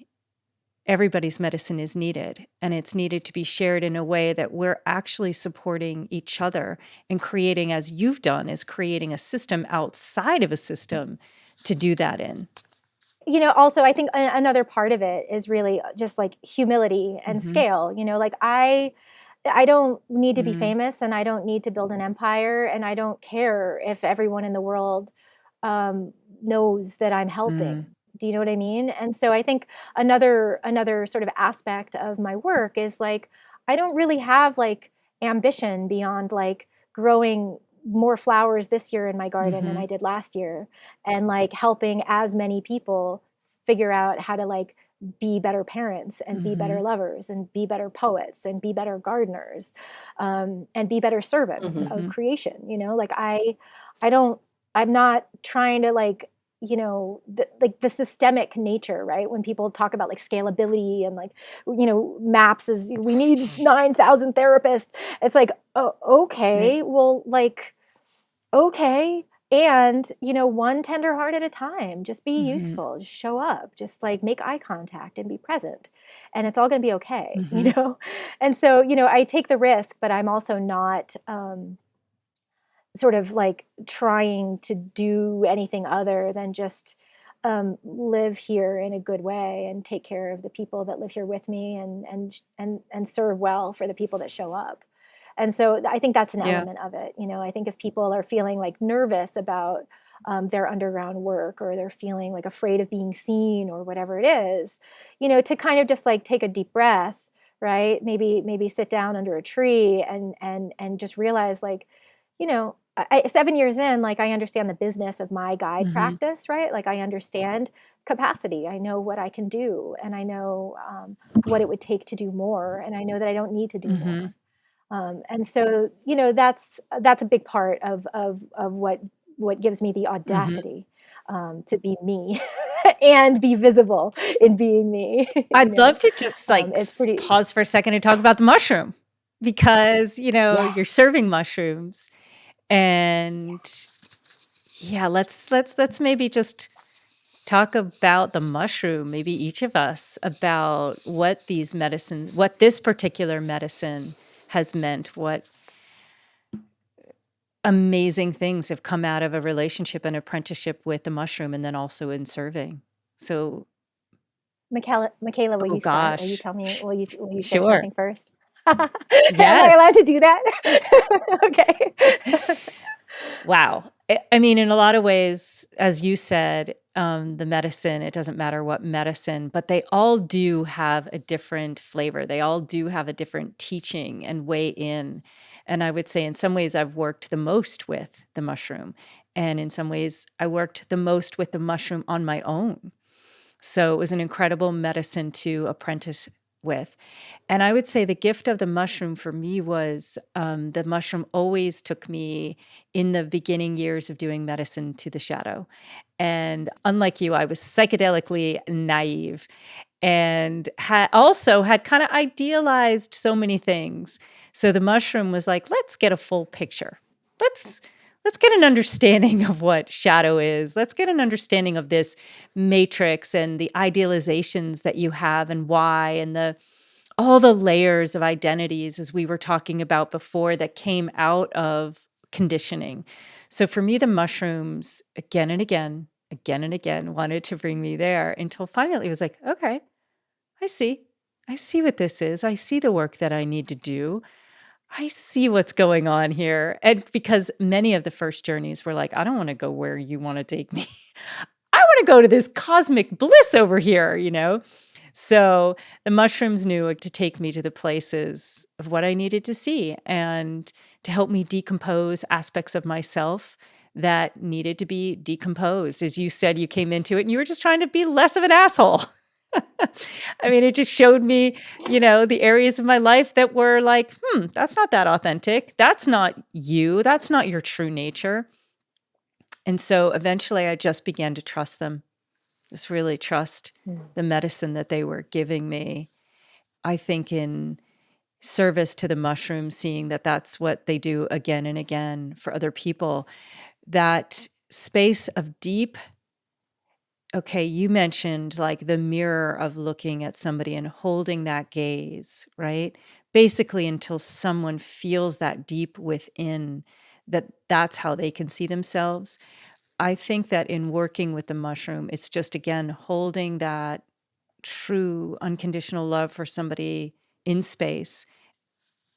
everybody's medicine is needed, and it's needed to be shared in a way that we're actually supporting each other and creating, as you've done, is creating a system outside of a system to do that in. Also I think another part of it is really just like humility and Mhm. scale. Like I don't need to be Mm. famous, and I don't need to build an empire, and I don't care if everyone in the world knows that I'm Mm. helping. Do you know what I mean? And so I think another sort of aspect of my work is like I don't really have like ambition beyond like growing more flowers this year in my garden than I Mhm. did last year, and like helping as many people figure out how to like be better parents and be better Mhm. lovers and be better poets and be better gardeners, and be better servants Mhm. of Mhm. creation. Like I don't, I'm not trying to like, like the systemic nature, right? When people talk about like scalability and like, maps is we need 9,000 therapists. It's like, oh, Right. okay, well, like, okay. And, one tender heart at a time. Just be Mhm. useful. Just show up. Just like make eye contact and be present. And it's all going to be okay, Mhm. And so, I take the risk, but I'm also not sort of like trying to do anything other than just live here in a good way and take care of the people that live here with me, and serve well for the people that show up. And so I think that's an Yeah. element of it. I think if people are feeling like nervous about their underground work, or they're feeling like afraid of being seen or whatever it is, to kind of just like take a deep breath, right? Maybe sit down under a tree and just realize like, 7 years in, like I understand the business of my guide Mhm. practice, right? Like I understand capacity. I know what I can do, and I know what it would take to do more, and I know that I don't need to do Mm-hmm. more. And so, that's a big part of what gives me the Mm-hmm. audacity to be me and be visible in being me. I'd love to just It's pretty, pause for a second and talk about the mushroom because, yeah, you're serving mushrooms and yeah, let's maybe just talk about the mushroom, maybe each of us about what this particular medicine has meant, what amazing things have come out of a relationship and apprenticeship with the mushroom and then also in serving. So, Michaela, will oh you start? Will you gosh, tell me? Will you share sure. something first? Am I Yes. allowed to do that? Okay. Wow. I mean, in a lot of ways, as you said, the medicine, it doesn't matter what medicine, but they all do have a different flavor. They all do have a different teaching and way in. And I would say, in some ways, I've worked the most with the mushroom. And in some ways, I worked the most with the mushroom on my own. So it was an incredible medicine to apprentice with. And I would say the gift of the mushroom for me was the mushroom always took me in the beginning years of doing medicine to the shadow. And unlike you, I was psychedelically naive and had kind of idealized so many things. So the mushroom was like, let's get a full picture. Let's let's get an understanding of what shadow is. Let's get an understanding of this matrix and the idealizations that you have and why and the all the layers of identities as we were talking about before that came out of conditioning. So for me, the mushrooms again and again wanted to bring me there until finally it was like, okay, I see. I see what this is. I see the work that I need to do. I see what's going on here. And because many of the first journeys were like, I don't want to go where you want to take me. I want to go to this cosmic bliss over here. So the mushrooms knew to take me to the places of what I needed to see and to help me decompose aspects of myself that needed to be decomposed. As you said, you came into it and you were just trying to be less of an asshole. I mean, it just showed me, the areas of my life that were like, that's not that authentic. That's not you. That's not your true nature. And so eventually I just began to trust them, just really trust Mm. the medicine that they were giving me. I think in service to the mushrooms, seeing that that's what they do again and again for other people, that space of deep. Okay, you mentioned like the mirror of looking at somebody and holding that gaze, right? Basically, until someone feels that deep within that that's how they can see themselves. I think that in working with the mushroom, it's just again holding that true unconditional love for somebody in space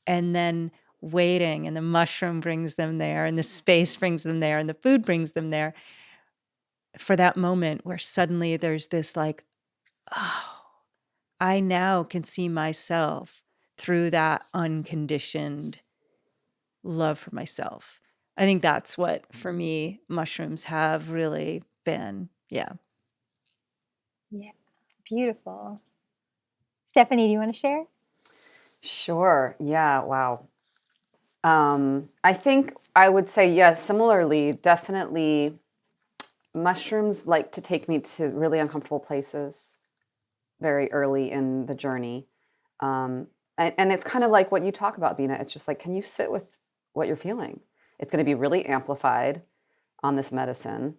and then waiting, and the mushroom brings them there, and the space brings them there, and the food brings them there for that moment where suddenly there's this like, oh, I now can see myself through that unconditioned love for myself. I think that's what, for me, mushrooms have really been. Yeah. Yeah, beautiful. Stephanie, do you want to share? Sure. Yeah. Wow. I think I would say, yes, similarly, definitely mushrooms like to take me to really uncomfortable places very early in the journey. And it's kind of like what you talk about, Bina. It's just like, can you sit with what you're feeling? It's going to be really amplified on this medicine.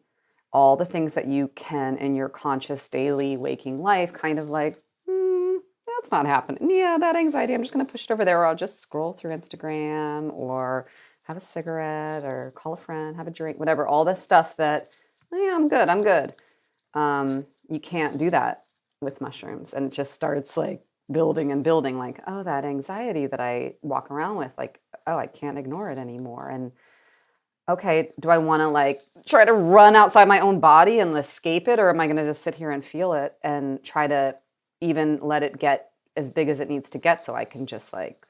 All the things that you can in your conscious daily waking life, kind of like, that's not happening. Yeah, that anxiety, I'm just going to push it over there, or I'll just scroll through Instagram or have a cigarette or call a friend, have a drink, whatever. All this stuff that, yeah, I'm good. I'm good. You can't do that with mushrooms, and it just starts like building and building, like, oh, that anxiety that I walk around with, like, oh, I can't ignore it anymore. And okay, do I want to like try to run outside my own body and escape it, or am I going to just sit here and feel it and try to even let it get as big as it needs to get so I can just like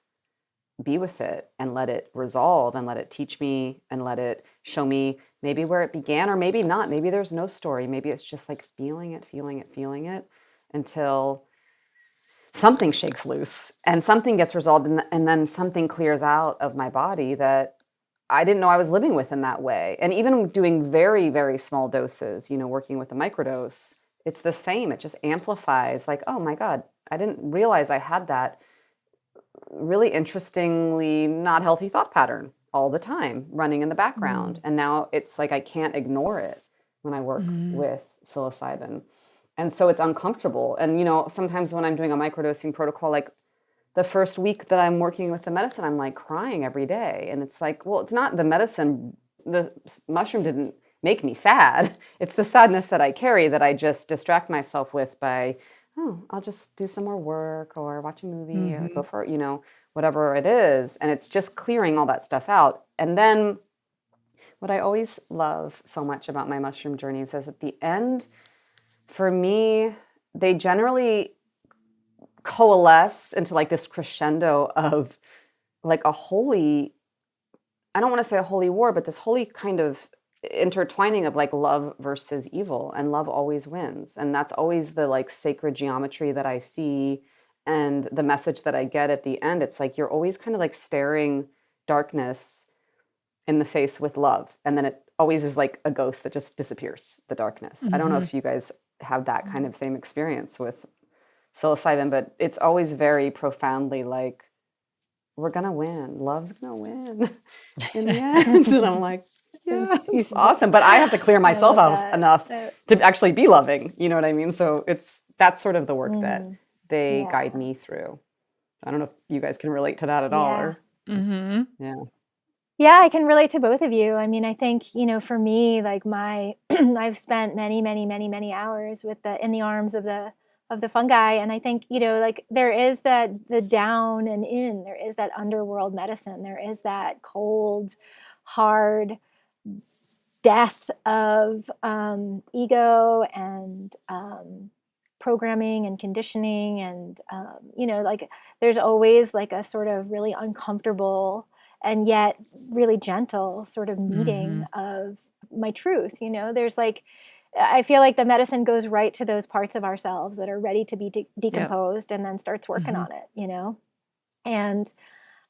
be with it and let it resolve and let it teach me and let it show me maybe where it began or maybe not. Maybe there's no story. Maybe it's just like feeling it until something shakes loose and something gets resolved, and then something clears out of my body that I didn't know I was living with in that way. And even doing very, very small doses, working with the microdose, it's the same. It just amplifies like, oh my God, I didn't realize I had that really interestingly not healthy thought pattern all the time running in the background. And now it's like I can't ignore it when I work with psilocybin. And so it's uncomfortable. And, sometimes when I'm doing a microdosing protocol, like the first week that I'm working with the medicine, I'm like crying every day. And it's like, well, it's not the medicine. The mushroom didn't make me sad. It's the sadness that I carry that I just distract myself with by, oh, I'll just do some more work or watch a movie or go for, whatever it is. And it's just clearing all that stuff out. And then what I always love so much about my mushroom journeys is at the end, for me, they generally coalesce into like this crescendo of like a holy, I don't want to say a holy war, but this holy kind of intertwining of like love versus evil, and love always wins. And that's always the like sacred geometry that I see, and the message that I get at the end. It's like you're always kind of like staring darkness in the face with love, and then it always is like a ghost that just disappears, the darkness. I don't know if you guys have that kind of same experience with psilocybin, but it's always very profoundly like, we're gonna win, love's gonna win in the end. And I'm like, yeah, it's awesome, but I have to clear myself out enough to actually be loving, you know what I mean? So that's sort of the work that they guide me through. I don't know if you guys can relate to that at all. Or, Yeah, I can relate to both of you. I mean, I think, for me, like I've spent many, many, many, many hours in the arms of the fungi. And I think, like there is the down and in, there is that underworld medicine. There is that cold, hard death of ego and programming and conditioning. And, like there's always like a sort of really uncomfortable and yet really gentle sort of meeting of my truth. There's like, I feel like the medicine goes right to those parts of ourselves that are ready to be decomposed and then starts working on it, And,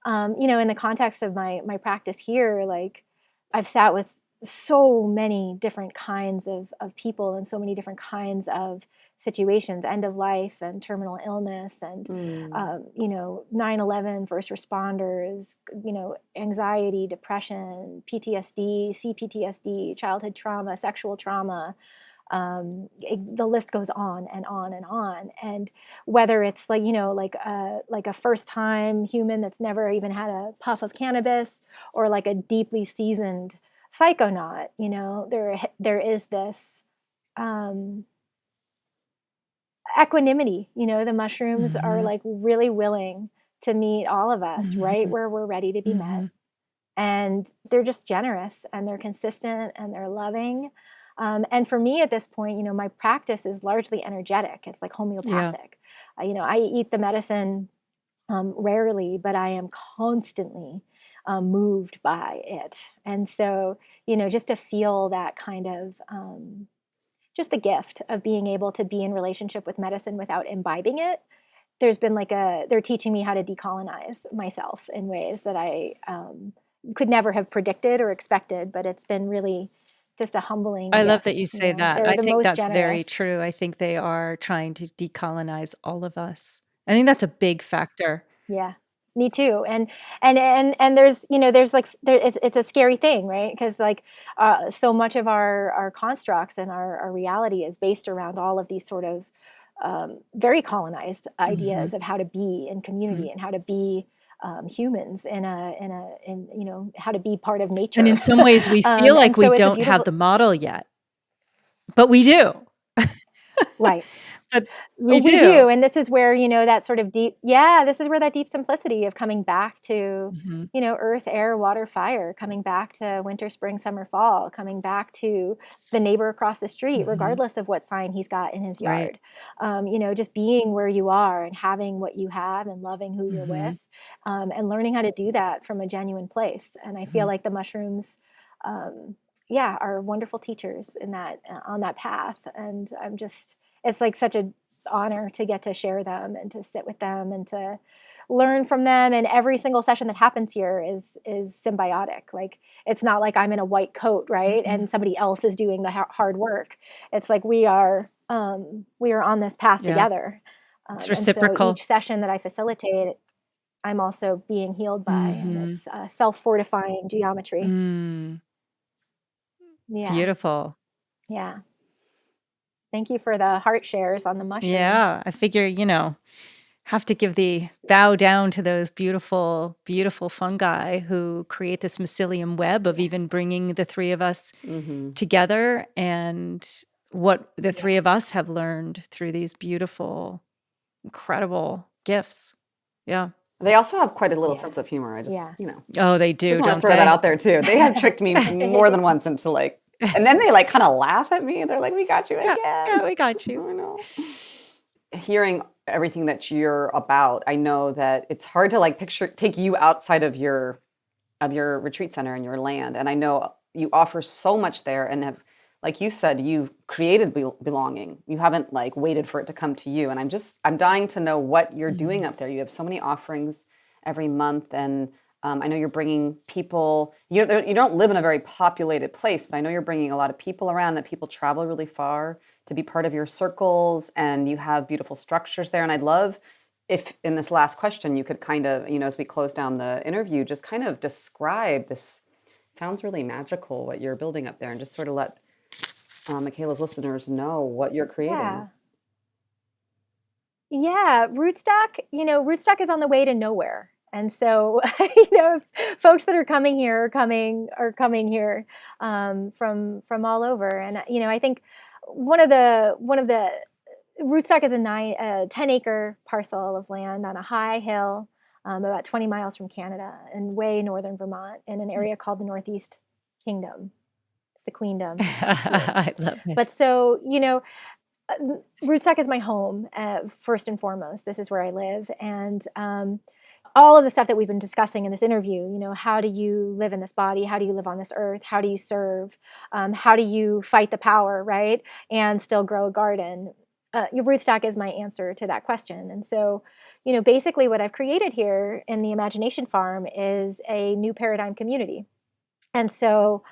in the context of my practice here, like I've sat with so many different kinds of people and so many different kinds of situations, end of life and terminal illness and, 9/11, first responders, anxiety, depression, PTSD, CPTSD, childhood trauma, sexual trauma. The list goes on and on and on. And whether it's like, like a first time human that's never even had a puff of cannabis, or like a deeply seasoned psychonaut, there is this equanimity. The mushrooms are like really willing to meet all of us right where we're ready to be met. And they're just generous and they're consistent and they're loving. And for me at this point, my practice is largely energetic. It's like homeopathic. I eat the medicine rarely, but I am constantly moved by it. And so, just to feel that kind of just the gift of being able to be in relationship with medicine without imbibing it. There's been they're teaching me how to decolonize myself in ways that I could never have predicted or expected, but it's been really just a humbling I love gift. that you say that. They're I the think most that's very generous. true. I think they are trying to decolonize all of us. I think that's a big factor. Yeah, me too. And there's it's a scary thing, right? Because like so much of our constructs and our reality is based around all of these sort of very colonized ideas of how to be in community and how to be humans in how to be part of nature. And in some ways we feel like and we so it's a don't have beautiful. the model yet, but we do. Right. But we We do. do, and this is where, that sort of this is where that deep simplicity of coming back to, Mhm, earth, air, water, fire, coming back to winter, spring, summer, fall, coming back to the neighbor across the street, mhm. regardless of what sign he's got in his Right. yard. Just being where you are and having what you have and loving who you're with, Mhm, and learning how to do that from a genuine place. And I feel mhm. like the mushrooms, um, are wonderful teachers in that on that path. And it's like such a honor to get to share them and to sit with them and to learn from them. And every single session that happens here is symbiotic. Like, it's not like I'm in a white coat, right, Mhm. and somebody else is doing the hard work. It's like we are on this path Yeah, together. it's And so reciprocal. each session that I facilitate, I'm also being healed by, and Mhm. it's self-fortifying geometry. Mm, Yeah, beautiful. yeah. Thank you for the heart shares on the mushrooms. Yeah, I figure, have to give the bow down to those beautiful, beautiful fungi who create this mycelium web of Yeah, even bringing the 3 of us Hmm. together, and what the yeah, 3 of us have learned through these beautiful, incredible gifts. Yeah. They also have quite a little yeah, sense of humor. I just, yeah. Oh, they do, just want to don't throw that they? out there too. They have tricked me more than once into like, and then they like kind of laugh at me. They're like, "We got you Yeah, again." yeah, we got you. I know. Hearing everything that you're about, I know that it's hard to like take you outside of your retreat center and your land. And I know you offer so much there and have, like you said, you've created belonging. You haven't like waited for it to come to you. And I'm dying to know what you're doing Mhm. up there. You have so many offerings every month. And I know you're bringing people, you don't live in a very populated place, but I know you're bringing a lot of people around, that people travel really far to be part of your circles, and you have beautiful structures there. And I'd love if in this last question you could kind of, as we close down the interview, just kind of describe this. Sounds really magical what you're building up there, and just sort of let Michaela's listeners know what you're creating. Yeah. Yeah, rootstock is on the way to nowhere. And so, folks that are coming here from all over. And I think one of the rootstock is a 10-acre parcel of land on a high hill, about 20 miles from Canada and way northern Vermont, in an area called the Northeast Kingdom. It's the Queendom here. I love it. But so, Rootstock is my home, first and foremost. This is where I live. And all of the stuff that we've been discussing in this interview, how do you live in this body? How do you live on this earth? How do you serve? How do you fight the power, right? And still grow a garden? Your Rootstock is my answer to that question. And so, basically what I've created here in the Imagination Farm is a new paradigm community. And so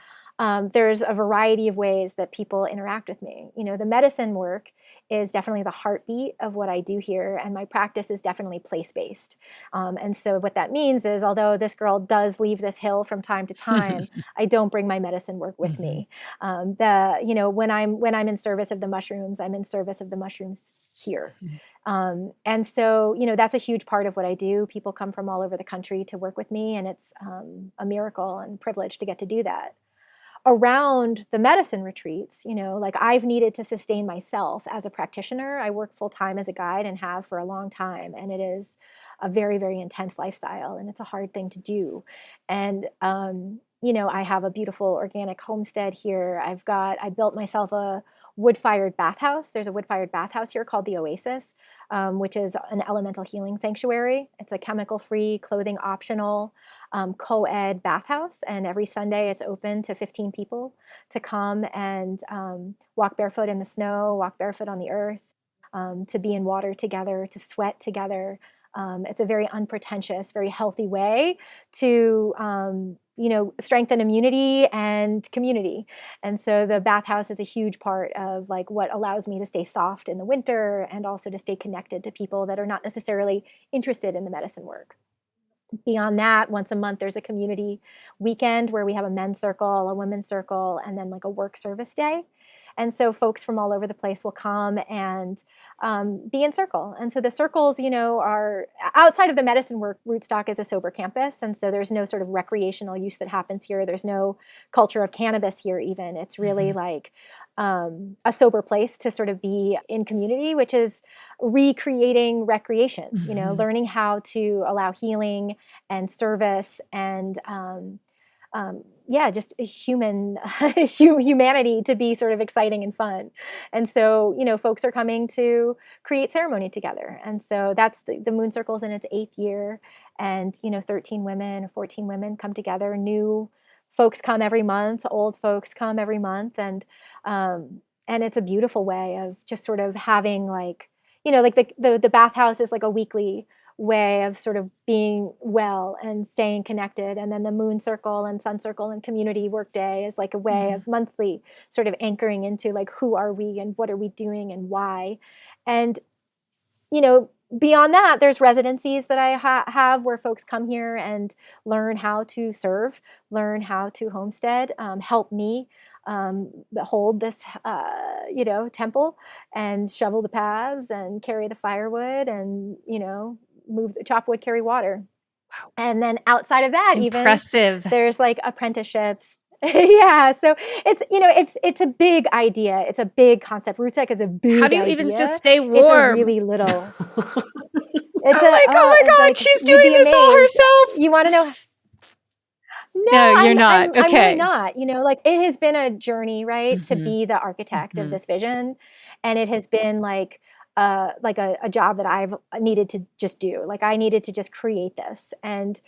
there's a variety of ways that people interact with me. The medicine work is definitely the heartbeat of what I do here, and my practice is definitely place based. And so what that means is, although this girl does leave this hill from time to time, I don't bring my medicine work with Mhm. me. When I'm in service of the mushrooms, I'm in service of the mushrooms here. Mhm. And so, that's a huge part of what I do. People come from all over the country to work with me, and it's a miracle and privilege to get to do that. Around the medicine retreats, like, I've needed to sustain myself as a practitioner. I work full time as a guide and have for a long time, and it is a very, very intense lifestyle, and it's a hard thing to do. And I have a beautiful organic homestead here. I built myself a wood-fired bathhouse. There's a wood-fired bathhouse here called the Oasis, which is an elemental healing sanctuary. It's a chemical-free, clothing optional, co-ed bathhouse, and every Sunday it's open to 15 people to come and walk barefoot in the snow, walk barefoot on the earth, to be in water together, to sweat together. It's a very unpretentious, very healthy way to strengthen immunity and community. And so the bathhouse is a huge part of, like, what allows me to stay soft in the winter and also to stay connected to people that are not necessarily interested in the medicine work. Beyond that, once a month, there's a community weekend where we have a men's circle, a women's circle, and then like a work service day. And so folks from all over the place will come and be in circle. And so the circles, are outside of the medicine work. Rootstock is a sober campus. And so there's no sort of recreational use that happens here. There's no culture of cannabis here, even. It's really Mhm. like a sober place to sort of be in community, which is recreating recreation, learning how to allow healing and service and just humanity to be sort of exciting and fun. And so, folks are coming to create ceremony together. And so that's the Moon Circle's in its 8th year. And, 13 women or 14 women come together. New folks come every month, old folks come every month. And it's a beautiful way of just sort of having like the bathhouse is like a weekly way of sort of being well and staying connected. And then the Moon Circle and Sun Circle and community workday is like a way of monthly sort of anchoring into like, who are we and what are we doing and why? And, beyond that, there's residencies that I have where folks come here and learn how to serve, learn how to homestead, help me hold this, temple and shovel the paths and carry the firewood and, chop wood, carry water. Wow. And then outside of that, impressive. Even there's like apprenticeships. Yeah. So it's a big idea. It's a big concept. Rootstock is a big How do you idea. even just stay warm? It's a really little. It's oh my God, like, she's doing this all herself. You want to know? No, you're not. I'm okay. really not. Like it has been a journey, right, to be the architect of this vision. And it has been like a job that I've needed to just do. Like I needed to just create this. And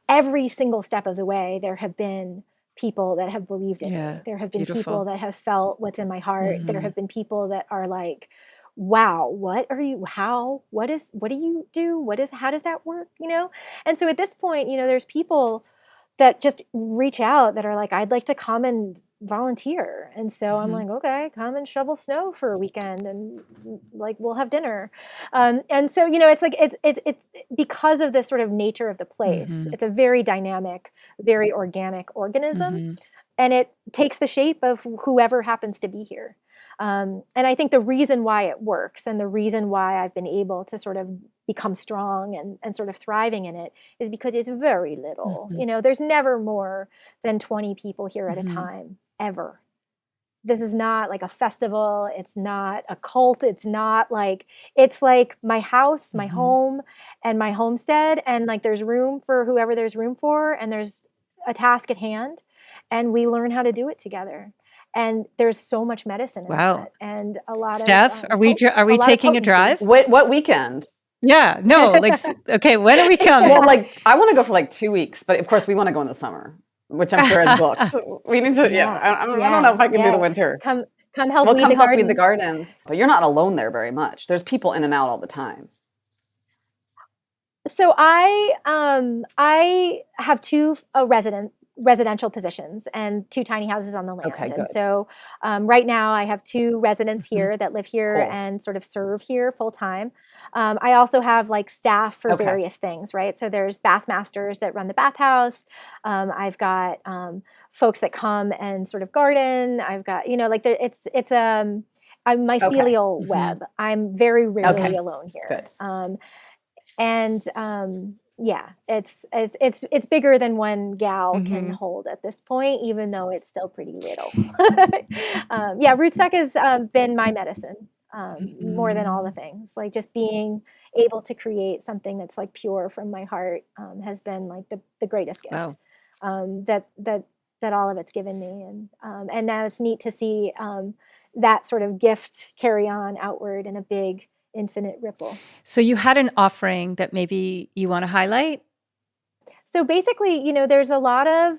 every single step of the way, there have been people that have believed in me. There have been people that have felt what's in my heart. There have been people that are like, wow, what do you do? How does that work? And so at this point, there's people that just reach out that are like, I'd like to come and volunteer. And so I'm like, okay, come and shovel snow for a weekend and like, we'll have dinner. And so, it's like, it's because of the sort of nature of the place. It's a very dynamic, very organic organism. And it takes the shape of whoever happens to be here. And I think the reason why it works and the reason why I've been able to sort of become strong and sort of thriving in it is because it's very little. There's never more than 20 people here at a time, ever. This is not like a festival. It's not a cult. It's like my house, my home, and my homestead. And like there's room for whoever there's room for, and there's a task at hand, and we learn how to do it together. And there's so much medicine in that, and a lot Steph, of are we taking a drive? Wait, what weekend? Yeah, no, like okay, when are we coming? Well, like I want to go for like 2 weeks, but of course we want to go in the summer, which I'm sure is booked. We need to. I don't know if I can do the winter. Come help we'll weed come the help gardens. weed the gardens. But you're not alone there very much. There's people in and out all the time. So I have 2 residential positions and 2 tiny houses on the land. Okay, good. And so right now I have 2 residents here that live here and sort of serve here full time. I also have like staff for various things, right? So there's bath masters that run the bathhouse. I've got folks that come and sort of garden. I've got, it's a mycelial web. I'm very rarely alone here. Good. It's bigger than one gal can hold at this point, even though it's still pretty little. Rootstock has been my medicine more than all the things. Like just being able to create something that's like pure from my heart has been like the greatest gift that all of it's given me. And now it's neat to see that sort of gift carry on outward in a big infinite ripple. So you had an offering that maybe you want to highlight? So basically, there's a lot of,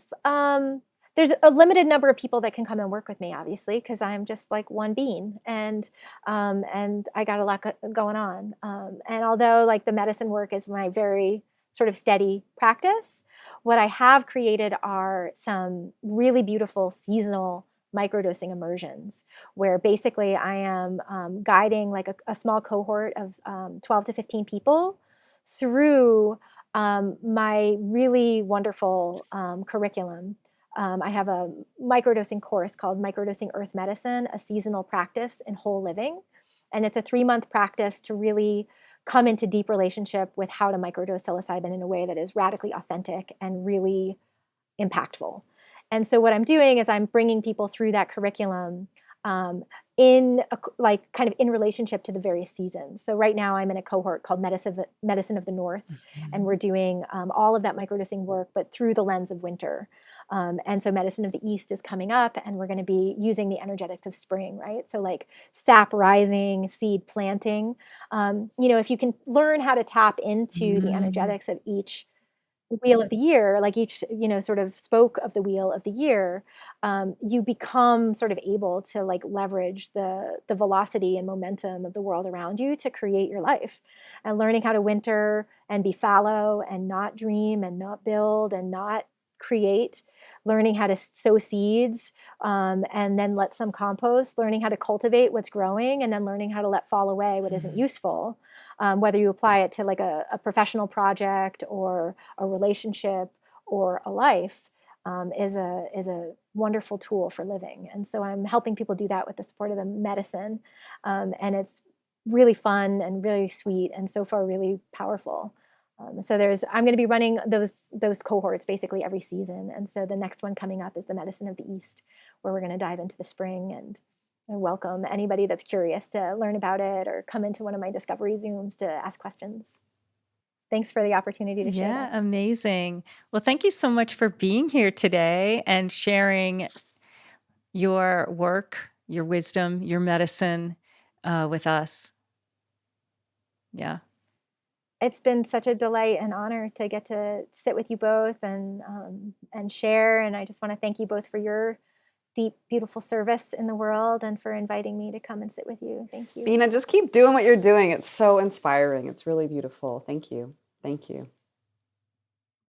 there's a limited number of people that can come and work with me, obviously, because I'm just like one bean and I got a lot going on. And although like the medicine work is my very sort of steady practice, what I have created are some really beautiful seasonal microdosing immersions, where basically I am guiding like a small cohort of 12 to 15 people through my really wonderful curriculum. I have a microdosing course called Microdosing Earth Medicine, a seasonal practice in whole living. And it's a 3-month practice to really come into deep relationship with how to microdose psilocybin in a way that is radically authentic and really impactful. And so what I'm doing is I'm bringing people through that curriculum like kind of in relationship to the various seasons. So right now I'm in a cohort called Medicine of the North, and we're doing all of that microdosing work, but through the lens of winter. And so Medicine of the East is coming up, and we're going to be using the energetics of spring, right? So like sap rising, seed planting. If you can learn how to tap into the energetics of each wheel of the year, like each, sort of spoke of the wheel of the year, you become sort of able to like leverage the velocity and momentum of the world around you to create your life. And learning how to winter and be fallow and not dream and not build and not create, learning how to sow seeds, and then let some compost, learning how to cultivate what's growing, and then learning how to let fall away what isn't useful. Whether you apply it to like a professional project or a relationship or a life, is a wonderful tool for living. And so I'm helping people do that with the support of the medicine, and it's really fun and really sweet, and so far really powerful. So I'm going to be running those cohorts basically every season, and so the next one coming up is the Medicine of the East, where we're going to dive into the spring and welcome anybody that's curious to learn about it or come into one of my discovery Zooms to ask questions. Thanks for the opportunity to share Yeah, that. amazing. Well, thank you so much for being here today and sharing your work, your wisdom, your medicine with us. Yeah. It's been such a delight and honor to get to sit with you both and share. And I just want to thank you both for your deep, beautiful service in the world and for inviting me to come and sit with you. Thank you. Beana, just keep doing what you're doing. It's so inspiring. It's really beautiful. Thank you. Thank you.